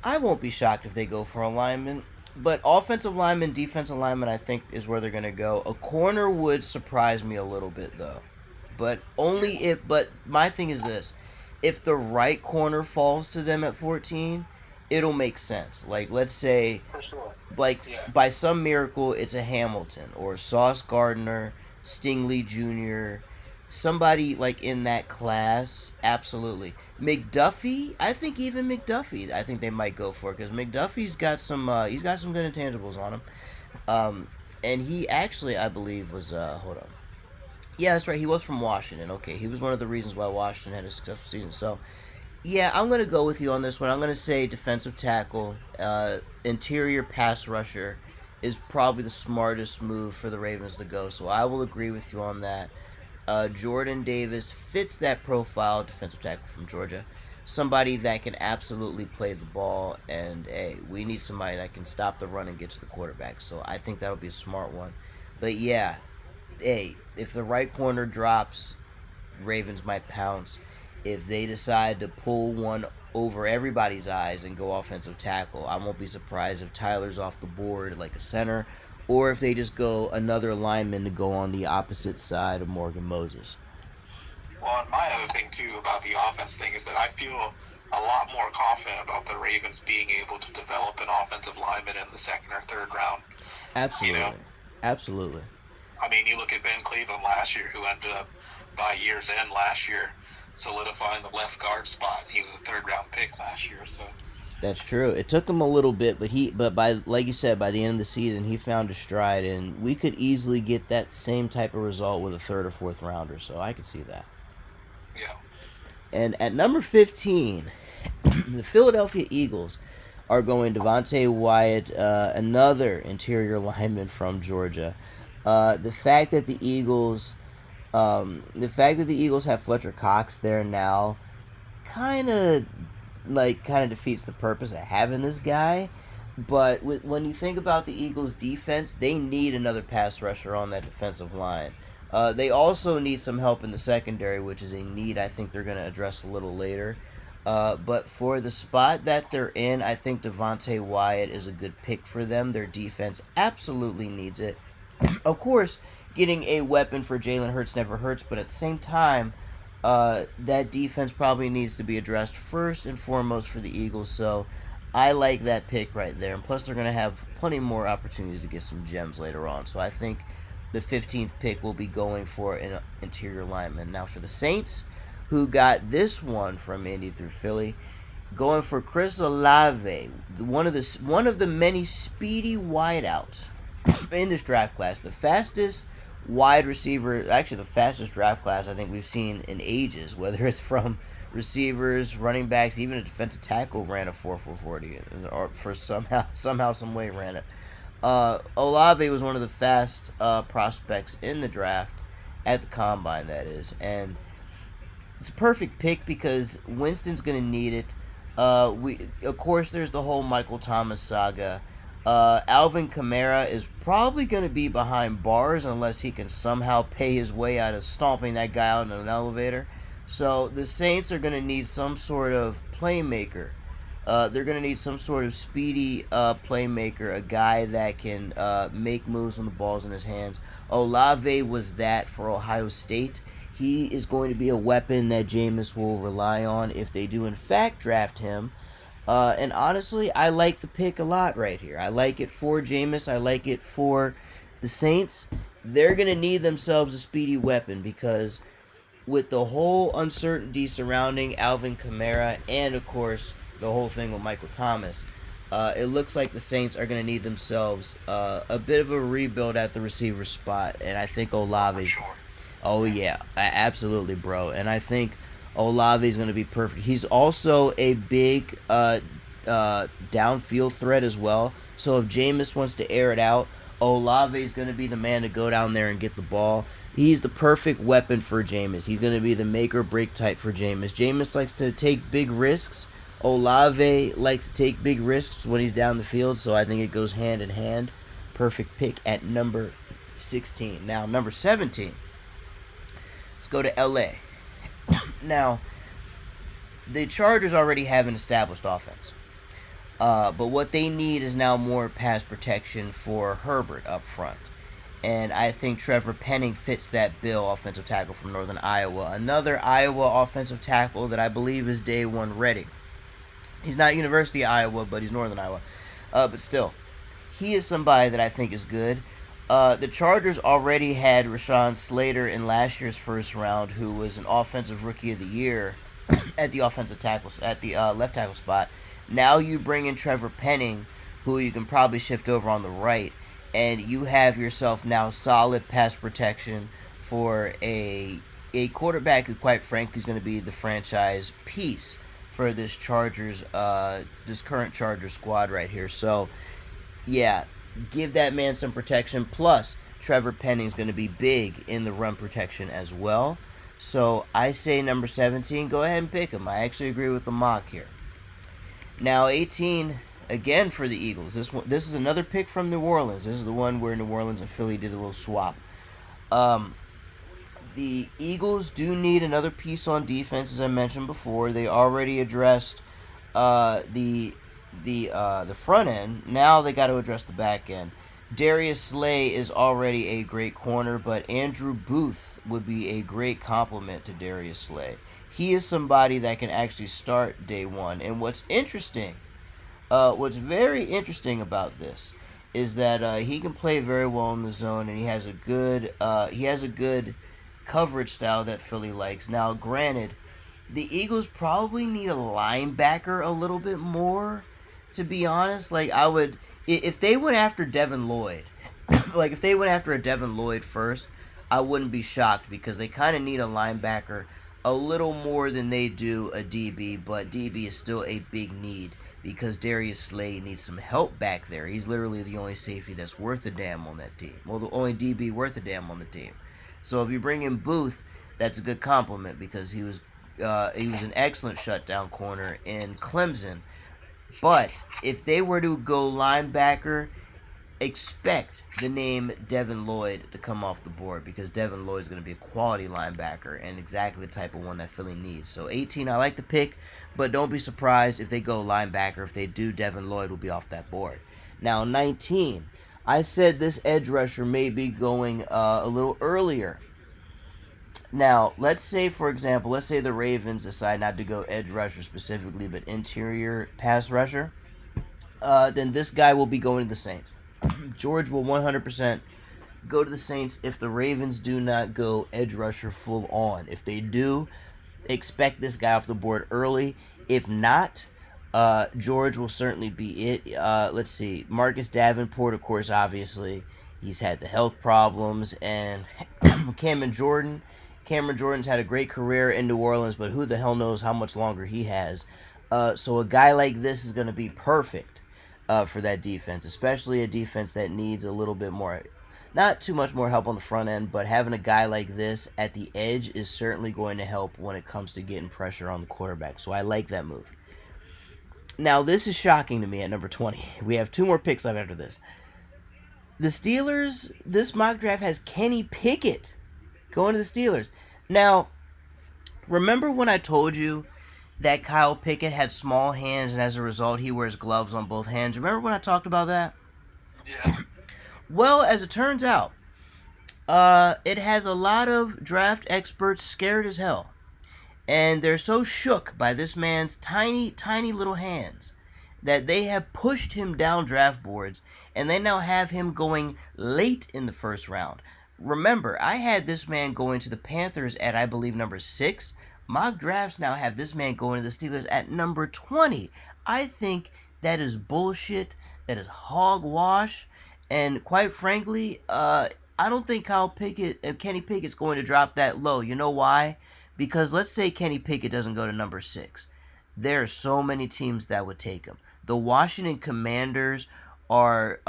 I won't be shocked if they go for a lineman. But offensive lineman, defensive lineman, I think is where they're gonna go. A corner would surprise me a little bit though, but only if. But my thing is this: if the right corner falls to them at 14, it'll make sense. Like let's say
For sure.
like
Yeah.
by some miracle it's a Hamilton or Sauce Gardner, Stingley Jr., somebody like in that class. Absolutely, McDuffie. I think even McDuffie. I think they might go for it because McDuffie's got some. He's got some good intangibles on him. Um, and he actually, I believe, was hold on. Yeah, that's right. He was from Washington. Okay, he was one of the reasons why Washington had a successful season. So yeah, I'm gonna go with you on this one. I'm gonna say defensive tackle, interior pass rusher is probably the smartest move for the Ravens to go. So I will agree with you on that. Jordan Davis fits that profile, defensive tackle from Georgia. Somebody that can absolutely play the ball, and hey, we need somebody that can stop the run and get to the quarterback. So I think that'll be a smart one. But yeah, hey, if the right corner drops, Ravens might pounce. If they decide to pull one over everybody's eyes and go offensive tackle, I won't be surprised if Tyler's off the board like a center, or if they just go another lineman to go on the opposite side of Morgan Moses.
Well, and my other thing too about the offense thing is that I feel a lot more confident about the Ravens being able to develop an offensive lineman in the second or third round. You know,
Absolutely. Absolutely.
I mean, you look at Ben Cleveland last year, who ended up by year's end last year solidifying the left guard spot. He was a third round pick last year, so
That's true. It took him a little bit, but by like you said, by the end of the season, he found his stride, and we could easily get that same type of result with a third or fourth rounder. So I could see that.
yeah.
And at number 15, the Philadelphia Eagles are going Devontae Wyatt, another interior lineman from Georgia. The fact that the Eagles have Fletcher Cox there now, kind of defeats the purpose of having this guy. But when you think about the Eagles' defense, they need another pass rusher on that defensive line. They also need some help in the secondary, which is a need I think they're going to address a little later. But for the spot that they're in, I think Devontae Wyatt is a good pick for them. Their defense absolutely needs it. Of course, getting a weapon for Jalen Hurts never hurts, but at the same time, that defense probably needs to be addressed first and foremost for the Eagles. So I like that pick right there. And plus, they're going to have plenty more opportunities to get some gems later on. So I think the 15th pick will be going for an interior lineman. Now, for the Saints, who got this one from Indy through Philly, going for Chris Olave, one of the many speedy wideouts in this draft class, the fastest wide receiver, actually the fastest draft class I think we've seen in ages. Whether it's from receivers, running backs, even a defensive tackle ran a 4.40, or for somehow some way ran it. Olave was one of the fast prospects in the draft at the combine, that is, and it's a perfect pick because Winston's gonna need it. We of course there's the whole Michael Thomas saga. Alvin Kamara is probably going to be behind bars unless he can somehow pay his way out of stomping that guy out in an elevator. So the Saints are going to need some sort of playmaker. They're going to need some sort of speedy playmaker, a guy that can make moves when the ball's in his hands. Olave was that for Ohio State. He is going to be a weapon that Jameis will rely on if they do in fact draft him. And honestly, I like the pick a lot right here. I like it for Jameis. I like it for the Saints. They're going to need themselves a speedy weapon because with the whole uncertainty surrounding Alvin Kamara and, of course, the whole thing with Michael Thomas, it looks like the Saints are going to need themselves a bit of a rebuild at the receiver spot. And I think Olave.
Sure.
Oh, yeah. Absolutely, bro. And I think Olave is going to be perfect. He's also a big downfield threat as well. So if Jameis wants to air it out, Olave is going to be the man to go down there and get the ball. He's the perfect weapon for Jameis. He's going to be the make or break type for Jameis. Jameis likes to take big risks. Olave likes to take big risks when he's down the field, so I think it goes hand in hand. Perfect pick at number 16. Now, number 17. Let's go to LA. Now, the Chargers already have an established offense. But what they need is now more pass protection for Herbert up front. And I think Trevor Penning fits that bill, offensive tackle from Northern Iowa. Another Iowa offensive tackle that I believe is day one ready. He's not University of Iowa, but he's Northern Iowa. But still, he is somebody that I think is good. The Chargers already had Rashawn Slater in last year's first round, who was an offensive rookie of the year at the offensive tackle, at the left tackle spot. Now you bring in Trevor Penning, who you can probably shift over on the right, and you have yourself now solid pass protection for a quarterback who, quite frankly, is going to be the franchise piece for this this current Chargers squad right here. So, yeah, give that man some protection. Plus, Trevor Penning is going to be big in the run protection as well. So I say number 17, go ahead and pick him. I actually agree with the mock here. Now 18, again for the Eagles. This is another pick from New Orleans. This is the one where New Orleans and Philly did a little swap. The Eagles do need another piece on defense, as I mentioned before. They already addressed the front end. Now they got to address the back end. Darius Slay is already a great corner, but Andrew Booth would be a great complement to Darius Slay. He is somebody that can actually start day one. And what's very interesting about this is that he can play very well in the zone, and he has a good coverage style that Philly likes. Now, granted, the Eagles probably need a linebacker a little bit more, to be honest. Like, if they went after Devin Lloyd, like if they went after a Devin Lloyd first, I wouldn't be shocked, because they kind of need a linebacker a little more than they do a DB, but DB is still a big need because Darius Slay needs some help back there. He's literally the only safety that's worth a damn on that team. Well, the only DB worth a damn on the team. So if you bring in Booth, that's a good compliment, because he was an excellent shutdown corner in Clemson. But if they were to go linebacker, expect the name Devin Lloyd to come off the board, because Devin Lloyd is going to be a quality linebacker and exactly the type of one that Philly needs. So 18, I like the pick, but don't be surprised if they go linebacker. If they do, Devin Lloyd will be off that board. Now 19, I said this edge rusher may be going a little earlier. Now, let's say the Ravens decide not to go edge rusher specifically, but interior pass rusher. Then this guy will be going to the Saints. George will 100% go to the Saints if the Ravens do not go edge rusher full on. If they do, expect this guy off the board early. If not, George will certainly be it. Let's see. Marcus Davenport, of course, obviously. He's had the health problems. And Cameron Jordan's had a great career in New Orleans, but who the hell knows how much longer he has. So a guy like this is going to be perfect for that defense, especially a defense that needs a little bit more, not too much more help on the front end, but having a guy like this at the edge is certainly going to help when it comes to getting pressure on the quarterback. So I like that move. Now, this is shocking to me at number 20. We have two more picks left after this. The Steelers, this mock draft has Kenny Pickett going to the Steelers. Now, remember when I told you that Kyle Pickett had small hands, and as a result, he wears gloves on both hands? Remember when I talked about that?
Yeah.
Well, as it turns out, it has a lot of draft experts scared as hell. And they're so shook by this man's tiny, tiny little hands that they have pushed him down draft boards, and they now have him going late in the first round. Remember, I had this man going to the Panthers at, I believe, number 6. Mock drafts now have this man going to the Steelers at number 20. I think that is bullshit. That is hogwash. And quite frankly, I don't think Kenny Pickett's going to drop that low. You know why? Because let's say Kenny Pickett doesn't go to number 6. There are so many teams that would take him. The Washington Commanders are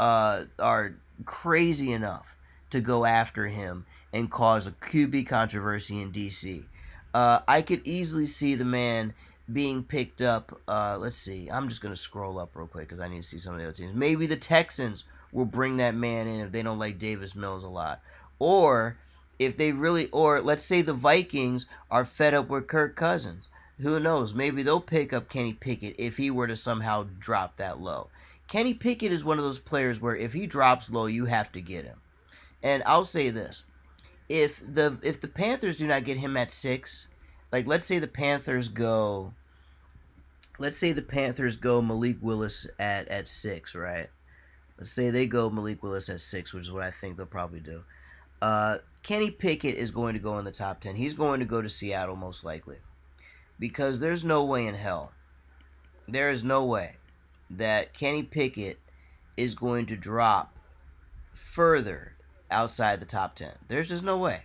crazy enough to go after him and cause a QB controversy in DC. I could easily see the man being picked up. Let's see. I'm just going to scroll up real quick because I need to see some of the other teams. Maybe the Texans will bring that man in if they don't like Davis Mills a lot. Or if they really, or let's say the Vikings are fed up with Kirk Cousins. Who knows? Maybe they'll pick up Kenny Pickett if he were to somehow drop that low. Kenny Pickett is one of those players where if he drops low, you have to get him. And I'll say this: if the Panthers do not get him at 6, like let's say the Panthers go Malik Willis at 6, right? Let's say they go Malik Willis at 6, which is what I think they'll probably do. Kenny Pickett is going to go in the top 10. He's going to go to Seattle most likely because there's no way in hell, there is no way that Kenny Pickett is going to drop further outside the top 10. There's just no way.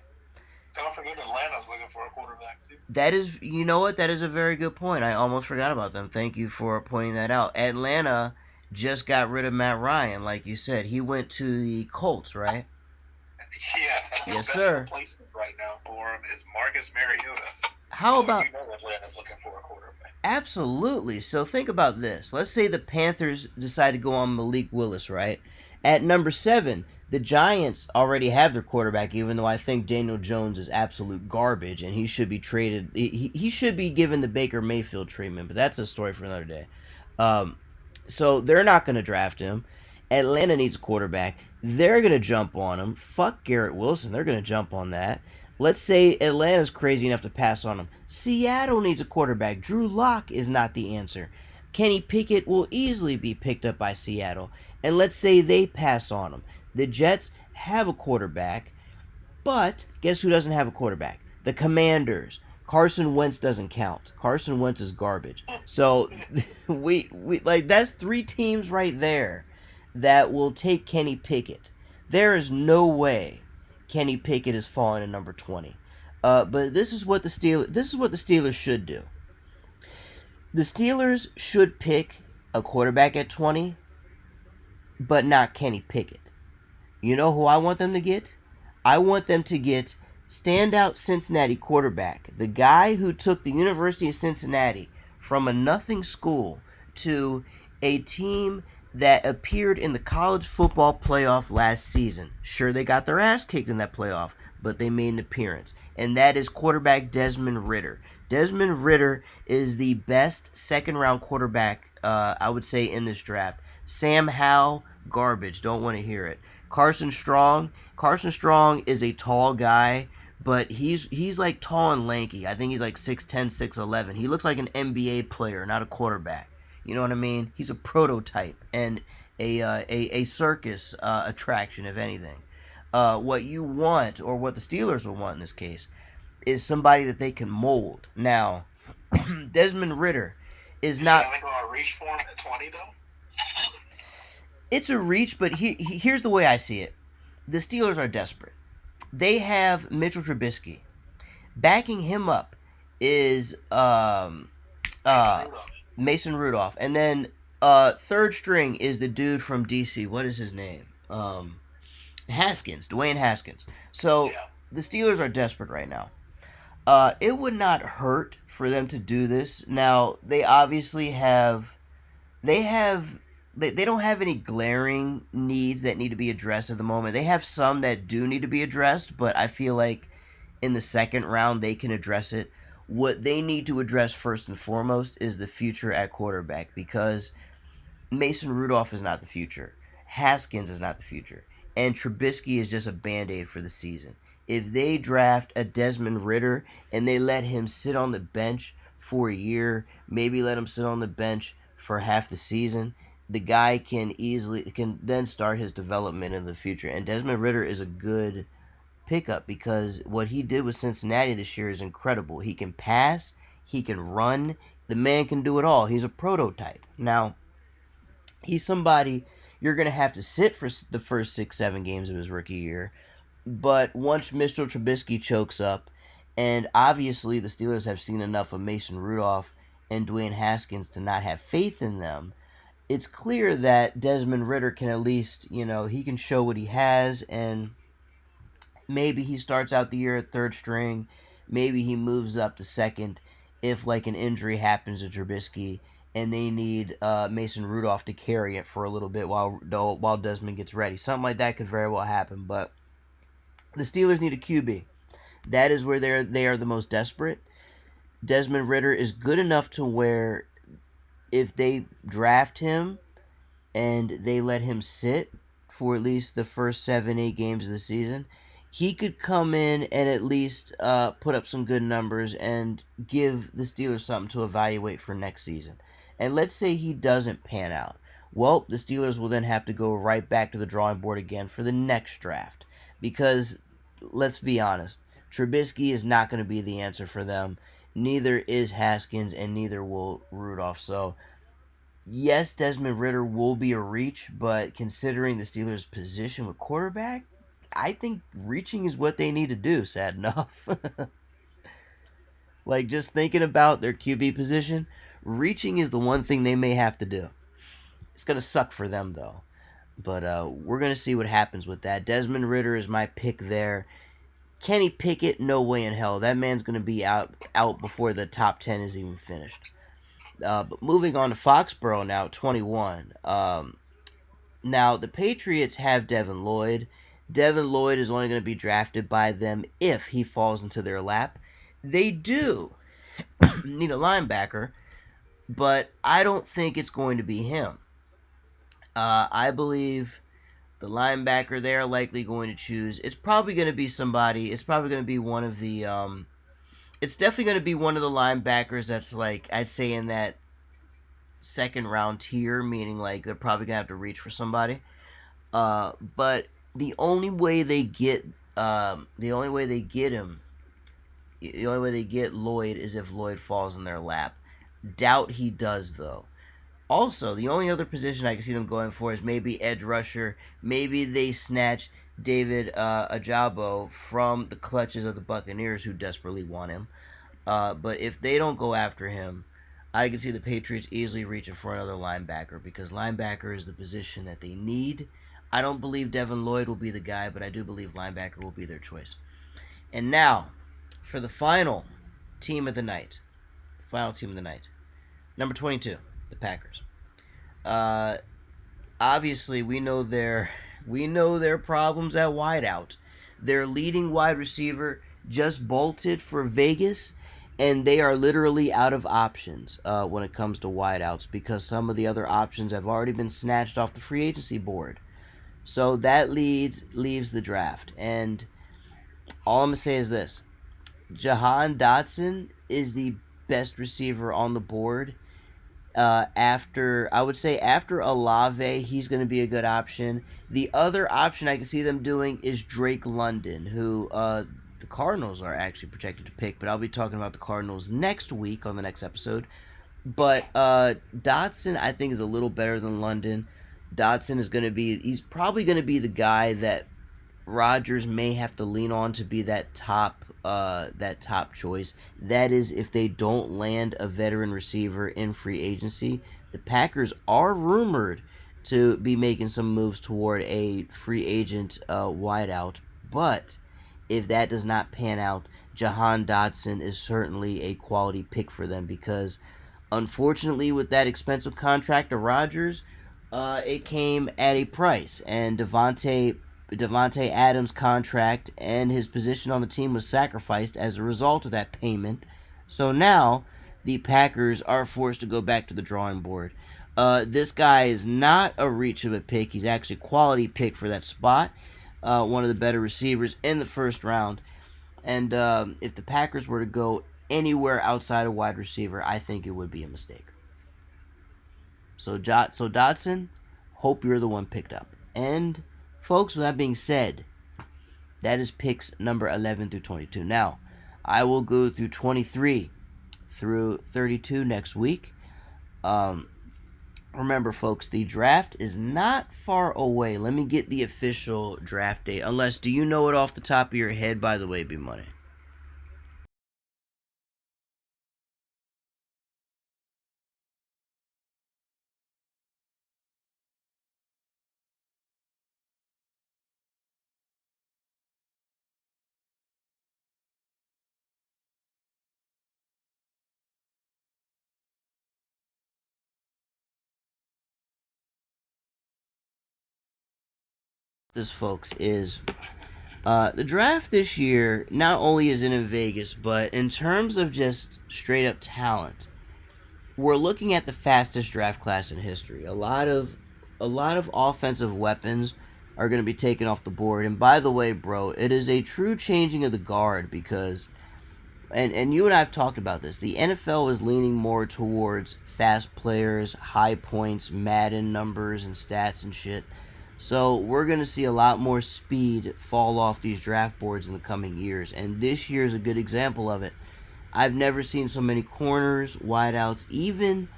Don't forget Atlanta's looking for a quarterback too.
That is, you know what? That is a very good point. I almost forgot about them. Thank you for pointing that out. Atlanta just got rid of Matt Ryan, like you said. He went to the Colts, right?
Yeah,
Yes,
the best
sir.
replacement right now for him is Marcus Mariota.
How
So
about
you know Atlanta's looking for a quarterback.
absolutely? So think about this. Let's say the Panthers decide to go on Malik Willis, right? At number 7, the Giants already have their quarterback, even though I think Daniel Jones is absolute garbage and he should be traded. He should be given the Baker Mayfield treatment, but that's a story for another day. Um, so they're not going to draft him. Atlanta needs a quarterback. They're going to jump on him. Fuck Garrett Wilson. They're going to jump on that. Let's say Atlanta's crazy enough to pass on him. Seattle needs a quarterback. Drew Lock is not the answer. Kenny Pickett will easily be picked up by Seattle. And let's say they pass on him. The Jets have a quarterback, but guess who doesn't have a quarterback? The Commanders. Carson Wentz doesn't count. Carson Wentz is garbage. So we like that's 3 teams right there that will take Kenny Pickett. There is no way Kenny Pickett is falling to number 20. But this is what the Steelers should do. The Steelers should pick a quarterback at 20, but not Kenny Pickett. You know who I want them to get? I want them to get standout Cincinnati quarterback, the guy who took the University of Cincinnati from a nothing school to a team that appeared in the college football playoff last season. Sure, they got their ass kicked in that playoff, but they made an appearance. And that is quarterback Desmond Ridder. Desmond Ridder is the best second round quarterback, I would say, in this draft. Sam Howell, garbage. Don't want to hear it. Carson Strong. Carson Strong is a tall guy, but he's like tall and lanky. I think he's like 6'10", 6'11". He looks like an NBA player, not a quarterback. You know what I mean? He's a prototype and a circus attraction, if anything. What you want, or what the Steelers will want in this case, is somebody that they can mold. Now, Desmond Ridder is not.
Are they going to reach for him at 20 though?
It's a reach, but here's the way I see it. The Steelers are desperate. They have Mitchell Trubisky. Backing him up is Mason Rudolph. And then third string is the dude from DC. What is his name? Haskins. Dwayne Haskins. So
Yeah.
the Steelers are desperate right now. It would not hurt for them to do this. Now, they obviously have... They don't have any glaring needs that need to be addressed at the moment. They have some that do need to be addressed, but I feel like in the second round they can address it. What they need to address first and foremost is the future at quarterback, because Mason Rudolph is not the future. Haskins is not the future. And Trubisky is just a band-aid for the season. If they draft a Desmond Ridder and they let him sit on the bench for a year, maybe let him sit on the bench for half the season, the guy can then start his development in the future. And Desmond Ridder is a good pickup because what he did with Cincinnati this year is incredible. He can pass, he can run, the man can do it all. He's a prototype. Now, he's somebody you're going to have to sit for the first 6-7 games of his rookie year. But once Mitchell Trubisky chokes up, and obviously the Steelers have seen enough of Mason Rudolph and Dwayne Haskins to not have faith in them, it's clear that Desmond Ritter can at least, he can show what he has, and maybe he starts out the year at third string. Maybe he moves up to second if like an injury happens to Trubisky and they need Mason Rudolph to carry it for a little bit while Desmond gets ready. Something like that could very well happen. But the Steelers need a QB. That is where they are the most desperate. Desmond Ritter is good enough to where if they draft him and they let him sit for at least the first 7, 8 games of the season, he could come in and at least put up some good numbers and give the Steelers something to evaluate for next season. And let's say he doesn't pan out. Well, the Steelers will then have to go right back to the drawing board again for the next draft. Because, let's be honest, Trubisky is not going to be the answer for them. Neither is Haskins, and neither will Rudolph. So, yes, Desmond Ritter will be a reach, but considering the Steelers' position with quarterback, I think reaching is what they need to do, sad enough. Like, just thinking about their QB position, reaching is the one thing they may have to do. It's going to suck for them, though. But we're going to see what happens with that. Desmond Ritter is my pick there. Kenny Pickett, no way in hell. That man's going to be out before the top 10 is even finished. But moving on to Foxborough now, 21. Now, the Patriots have Devin Lloyd. Devin Lloyd is only going to be drafted by them if he falls into their lap. They do need a linebacker, but I don't think it's going to be him. I believe the linebacker they are likely going to choose. It's probably going to be somebody. It's probably going to be one of the. It's definitely going to be one of the linebackers that's like I'd say in that second round tier, meaning like they're probably gonna have to reach for somebody. But the only way they get the only way they get him, the only way they get Lloyd is if Lloyd falls in their lap. Doubt he does though. Also, the only other position I can see them going for is maybe edge rusher. Maybe they snatch David Ajabo from the clutches of the Buccaneers, who desperately want him. But if they don't go after him, I can see the Patriots easily reaching for another linebacker because linebacker is the position that they need. I don't believe Devin Lloyd will be the guy, but I do believe linebacker will be their choice. And now, for the final team of the night. Final team of the night. Number 22, the Packers. Uh, Obviously, we know their problems at wideout. Their leading wide receiver just bolted for Vegas, and they are literally out of options when it comes to wideouts because some of the other options have already been snatched off the free agency board. So that leaves the draft, and all I'm gonna say is this: Jahan Dotson is the best receiver on the board. After Olave, he's going to be a good option. The other option I can see them doing is Drake London, who the Cardinals are actually projected to pick, but I'll be talking about the Cardinals next week on the next episode. But Dotson, I think, is a little better than London. Dotson is going to be, he's probably going to be the guy that Rodgers may have to lean on to be that top choice. That is, if they don't land a veteran receiver in free agency. The Packers are rumored to be making some moves toward a free agent wideout, but if that does not pan out, Jahan Dotson is certainly a quality pick for them because, unfortunately, with that expensive contract of Rodgers, it came at a price, and Devontae Adams' contract and his position on the team was sacrificed as a result of that payment. So now the Packers are forced to go back to the drawing board. This guy is not a reach of a pick. He's actually a quality pick for that spot. One of the better receivers in the first round. And if the Packers were to go anywhere outside of wide receiver, I think it would be a mistake. So Dotson, hope you're the one picked up. And folks, with that being said, that is picks number 11 through 22. Now, I will go through 23 through 32 next week. Remember, folks, the draft is not far away. Let me get the official draft date. Unless, do you know it off the top of your head, by the way, B-Money? This, folks, is the draft this year not only is it in Vegas, but in terms of just straight up talent, we're looking at the fastest draft class in history. A lot of offensive weapons are going to be taken off the board. And by the way, bro, it is a true changing of the guard because and you and I have talked about this. The NFL is leaning more towards fast players, high points, Madden numbers and stats and shit. So we're gonna see a lot more speed fall off these draft boards in the coming years, and this year is a good example of it. I've never seen so many corners, wideouts, even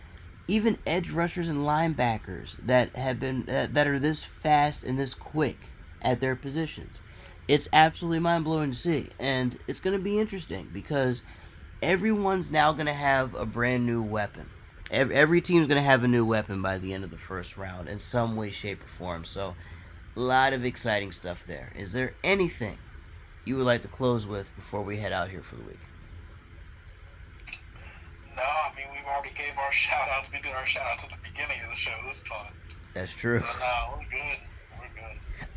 edge rushers and linebackers that have been that are this fast and this quick at their positions. It's absolutely mind blowing to see, and it's going to be interesting because everyone's now going to have a brand new weapon. Every team's going to have a new weapon by the end of the first round in some way, shape, or form. So, a lot of exciting stuff there. Is there anything you would like to close with before we head out here for the week?
No, I mean we've already gave our shout outs. We did our shout outs at the beginning of the show this time.
That's true.
So no, we're good.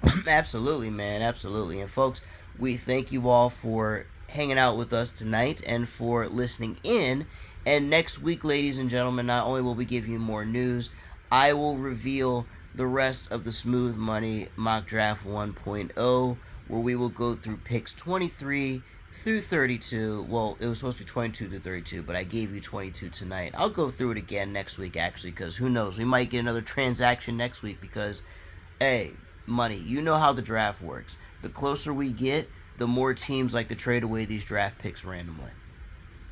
We're good.
Absolutely, man. Absolutely. And folks, we thank you all for hanging out with us tonight and for listening in. And next week, ladies and gentlemen, not only will we give you more news, I will reveal the rest of the Smooth Money Mock Draft 1.0, where we will go through picks 23 through 32. Well, it was supposed to be 22 to 32, but I gave you 22 tonight. I'll go through it again next week, actually, because who knows? We might get another transaction next week because, hey, money, you know how the draft works. The closer we get, the more teams like to trade away these draft picks randomly.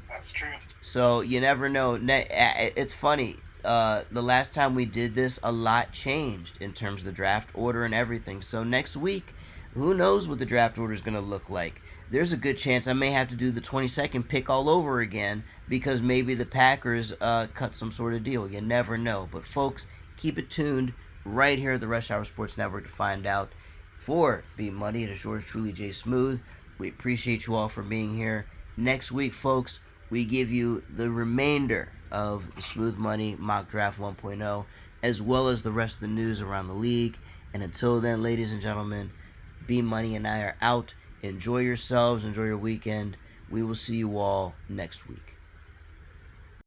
That's true.
So you never know. It's funny. The last time we did this, a lot changed in terms of the draft order and everything. So next week, who knows what the draft order is going to look like? There's a good chance I may have to do the 22nd pick all over again because maybe the Packers cut some sort of deal. You never know. But folks, keep it tuned right here at the Rush Hour Sports Network to find out. For B Money, it is yours truly, Jay Smooth. We appreciate you all for being here. Next week, folks, we give you the remainder of the Smooth Money Mock Draft 1.0, as well as the rest of the news around the league. And until then, ladies and gentlemen, B Money and I are out. Enjoy yourselves. Enjoy your weekend. We will see you all next week.